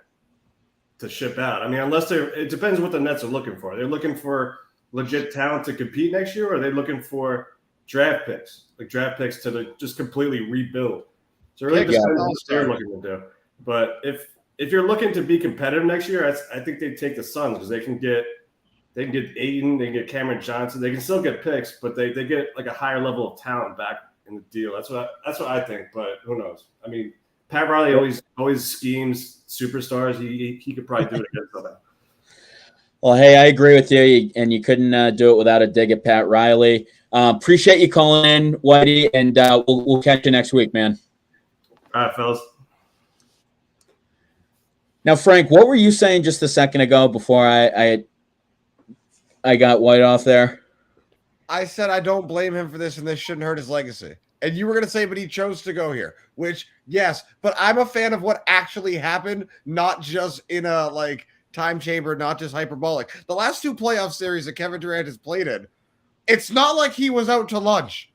to ship out. I mean, it depends what the Nets are looking for. They're looking for legit talent to compete next year, or are they looking for draft picks to just completely rebuild? So it really depends what they're looking to do. But if you're looking to be competitive next year, I think they take the Suns because they can get Ayton, they can get Cameron Johnson, they can still get picks, but they get like a higher level of talent back in the deal. That's what I think. But who knows? I mean, Pat Riley always schemes superstars. He could probably do it against them. Well, hey, I agree with you, and you couldn't do it without a dig at Pat Riley. Appreciate you calling in, Whitey, and we'll catch you next week, man. All right, fellas. Now, Frank, what were you saying just a second ago before I got White off there? I said I don't blame him for this, and this shouldn't hurt his legacy. And you were going to say, but he chose to go here, which, yes, but I'm a fan of what actually happened, not just in a, like, time chamber, not just hyperbolic. The last two playoff series that Kevin Durant has played in, it's not like he was out to lunch.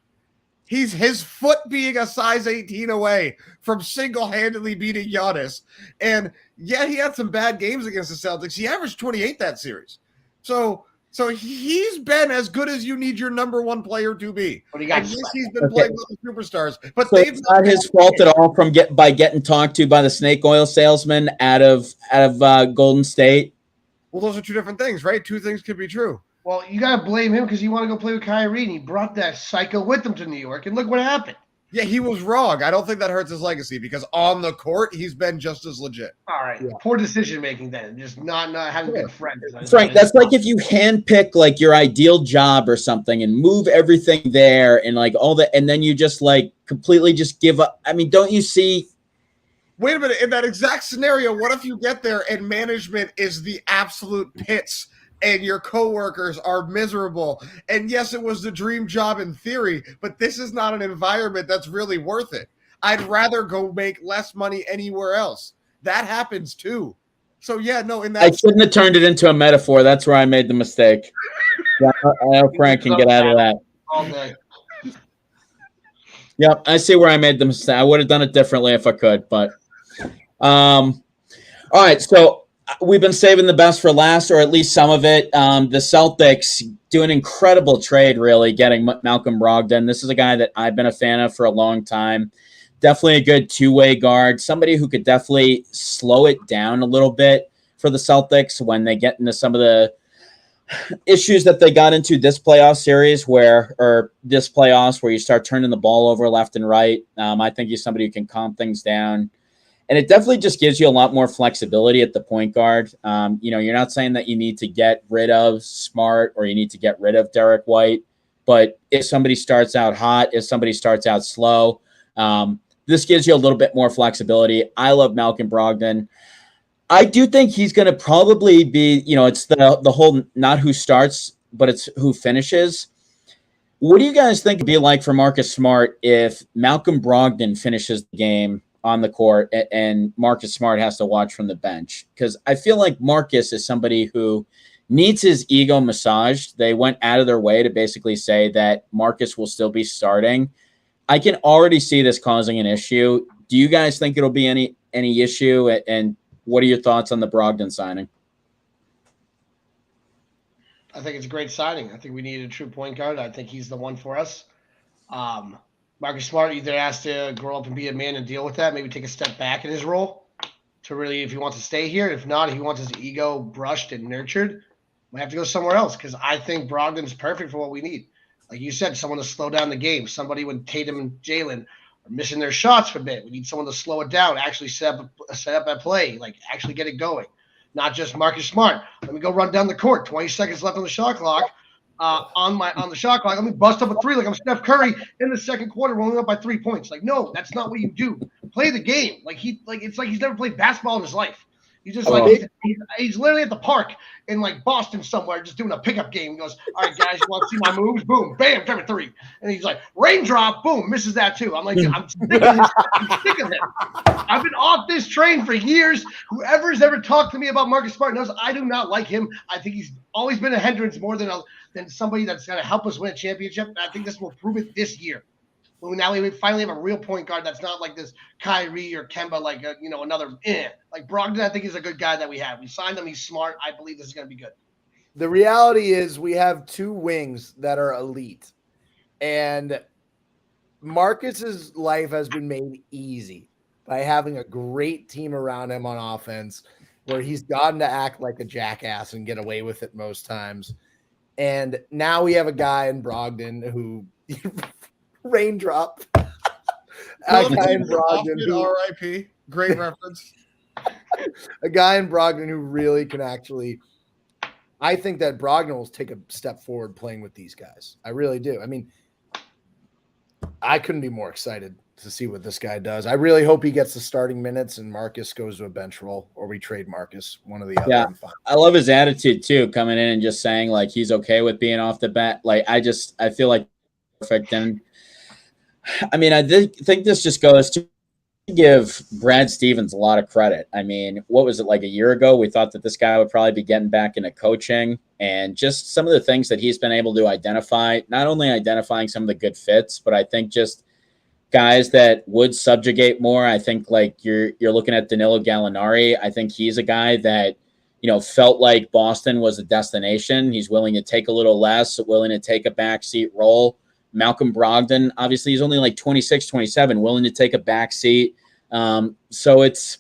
He's his foot being a size 18 away from single-handedly beating Giannis. And, yeah, he had some bad games against the Celtics. He averaged 28 that series. So he's been as good as you need your number one player to be. But he's been playing with the superstars. But so it's not his fault at all by getting talked to by the snake oil salesman out of Golden State. Well, those are two different things, right? Two things could be true. Well, you got to blame him because you want to go play with Kyrie, and he brought that psycho with him to New York, and look what happened. Yeah, he was wrong. I don't think that hurts his legacy because on the court, he's been just as legit. All right. Yeah. Poor decision-making then. Just not having good friends. Frank, that's like if you handpick like your ideal job or something and move everything there and like all that, and then you just like completely just give up. I mean, don't you see? Wait a minute. In that exact scenario, what if you get there and management is the absolute pits and your coworkers are miserable? And yes, it was the dream job in theory, but this is not an environment that's really worth it. I'd rather go make less money anywhere else. That happens too. So yeah, no, in that I shouldn't have turned it into a metaphor. That's where I made the mistake. Yeah, I know Frank can get out of that. All day. Yep, I see where I made the mistake. I would have done it differently if I could, but all right, so we've been saving the best for last, or at least some of it. The Celtics do an incredible trade, really, getting Malcolm Brogdon. This is a guy that I've been a fan of for a long time. Definitely a good two-way guard, somebody who could definitely slow it down a little bit for the Celtics when they get into some of the issues that they got into this playoff series or this playoffs where you start turning the ball over left and right. I think he's somebody who can calm things down. And it definitely just gives you a lot more flexibility at the point guard. You're not saying that you need to get rid of Smart or you need to get rid of Derek White. But if somebody starts out hot, if somebody starts out slow, this gives you a little bit more flexibility. I love Malcolm Brogdon. I do think he's going to probably be, it's the whole not who starts, but it's who finishes. What do you guys think it'd be like for Marcus Smart if Malcolm Brogdon finishes the game on the court and Marcus Smart has to watch from the bench? Because I feel like Marcus is somebody who needs his ego massaged. They went out of their way to basically say that Marcus will still be starting. I can already see this causing an issue. Do you guys think it'll be any issue? And what are your thoughts on the Brogdon signing? I think it's a great signing. I think we need a true point guard. I think he's the one for us. Marcus Smart either has to grow up and be a man and deal with that, maybe take a step back in his role to really, if he wants to stay here. If not, if he wants his ego brushed and nurtured, we have to go somewhere else because I think Brogdon's perfect for what we need. Like you said, someone to slow down the game. Somebody when Tatum and Jalen are missing their shots for a bit. We need someone to slow it down, actually set up a play, like actually get it going. Not just Marcus Smart. Let me go run down the court. 20 seconds left on the shot clock. On the shot clock, let me bust up a three like I'm Steph Curry in the second quarter, rolling up by 3 points. Like, no, that's not what you do. Play the game. It's like he's never played basketball in his life. He's just he's literally at the park in like Boston somewhere, just doing a pickup game. He goes, "All right, guys, you want to see my moves? Boom, bam, drive a three." And he's like, "Raindrop, boom," misses that too. I'm like, I'm sick of this. I'm sick of him. I've been off this train for years. Whoever's ever talked to me about Marcus Smart knows I do not like him. I think he's always been a hindrance more than somebody that's going to help us win a championship. And I think this will prove it this year. Now we finally have a real point guard that's not like this Kyrie or Kemba, like another like Brogdon. I think he's a good guy that we have. We signed him. He's smart. I believe this is going to be good. The reality is we have two wings that are elite, and Marcus's life has been made easy by having a great team around him on offense, where he's gotten to act like a jackass and get away with it most times. And now we have a guy in Brogdon who. Raindrop. A guy in Brogdon, R.I.P. Great reference. A guy in Brogdon who really can actually. I think that Brogdon will take a step forward playing with these guys. I really do. I mean, I couldn't be more excited to see what this guy does. I really hope he gets the starting minutes and Marcus goes to a bench role, or we trade Marcus, one of the other. Yeah, I love his attitude too, coming in and just saying like he's okay with being off the bat. Like I feel like perfect. And I mean, I think this just goes to give Brad Stevens a lot of credit. I mean, what was it, like a year ago? We thought that this guy would probably be getting back into coaching, and just some of the things that he's been able to identify, not only identifying some of the good fits, but I think just guys that would subjugate more. I think like you're looking at Danilo Gallinari. I think he's a guy that, felt like Boston was a destination. He's willing to take a little less, willing to take a backseat role. Malcolm Brogdon, obviously he's only like 26, 27, willing to take a back seat. So it's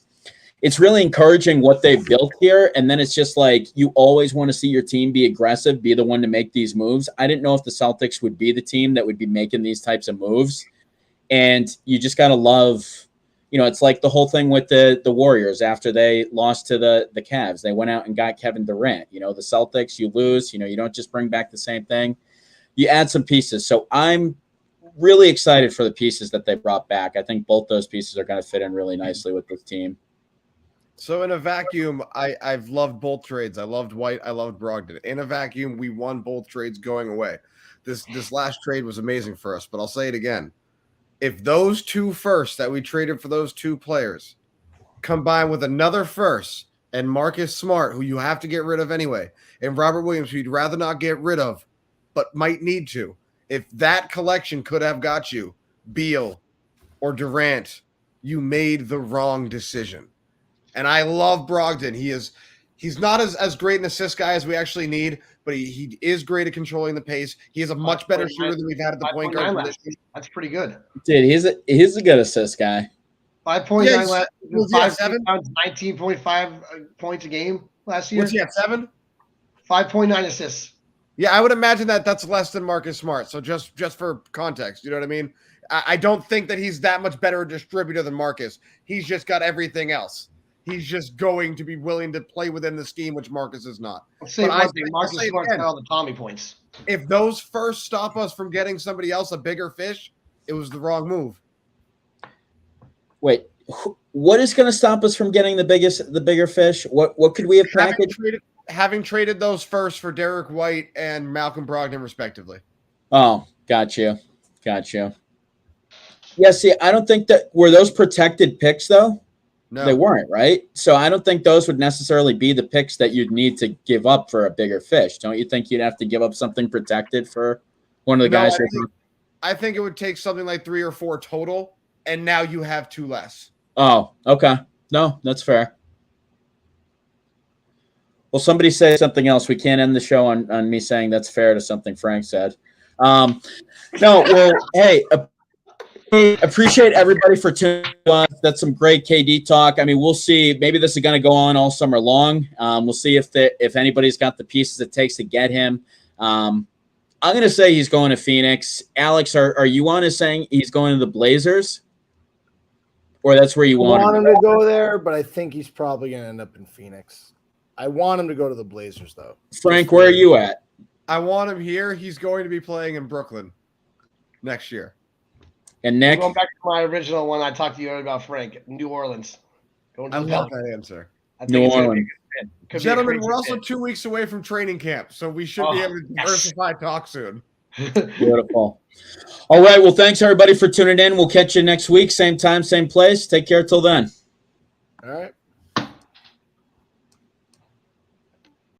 really encouraging what they've built here. And then it's just like, you always want to see your team be aggressive, be the one to make these moves. I didn't know if the Celtics would be the team that would be making these types of moves. And you just got to love, it's like the whole thing with the Warriors after they lost to the Cavs. They went out and got Kevin Durant. The Celtics, you lose, you don't just bring back the same thing. You add some pieces. So I'm really excited for the pieces that they brought back. I think both those pieces are going to fit in really nicely with this team. So in a vacuum, I've loved both trades. I loved White. I loved Brogdon. In a vacuum, we won both trades going away. This last trade was amazing for us, but I'll say it again. If those two firsts that we traded for those two players combined with another first and Marcus Smart, who you have to get rid of anyway, and Robert Williams, who you'd rather not get rid of, but might need to. If that collection could have got you Beal or Durant, you made the wrong decision. And I love Brogdon. He's not as great an assist guy as we actually need, but he is great at controlling the pace. He is a much better shooter than we've had at the point guard position. That's pretty good. Dude, he's a good assist guy. 5.9 last year. 19.5 points a game last year. Was he at 7? 5.9 assists. Yeah, I would imagine that that's less than Marcus Smart. So just for context, you know what I mean? I don't think that he's that much better a distributor than Marcus. He's just got everything else. He's just going to be willing to play within the scheme, which Marcus is not. Let's say one thing. Marcus Smart's got all the Tommy points. If those first stop us from getting somebody else a bigger fish, it was the wrong move. Wait, what is going to stop us from getting the bigger fish? What could we have packaged? Having traded those first for Derek White and Malcolm Brogdon, respectively. Oh, got you. Yeah, see, I don't think that were those protected picks though. No, they weren't, right? So I don't think those would necessarily be the picks that you'd need to give up for a bigger fish. Don't you think you'd have to give up something protected for one of the guys? I think it would take something like 3 or 4 total, and now you have 2 less. Oh, okay. No, that's fair. Well, somebody say something else. We can't end the show on me saying that's fair to something Frank said. No, well, hey, appreciate everybody for tuning in. That's some great KD talk. I mean, we'll see. Maybe this is going to go on all summer long. We'll see if anybody's got the pieces it takes to get him. I'm going to say he's going to Phoenix. Alex, are you on as saying he's going to the Blazers? Or that's where you want him to go there, but I think he's probably going to end up in Phoenix. I want him to go to the Blazers, though. Frank, where are you at? I want him here. He's going to be playing in Brooklyn next year. And Nick? Going back to my original one I talked to you earlier about Frank, New Orleans. I love that answer. New Orleans. Gentlemen, we're also 2 weeks away from training camp, so we should be able to diversify talk soon. Beautiful. All right. Well, thanks, everybody, for tuning in. We'll catch you next week. Same time, same place. Take care till then. All right.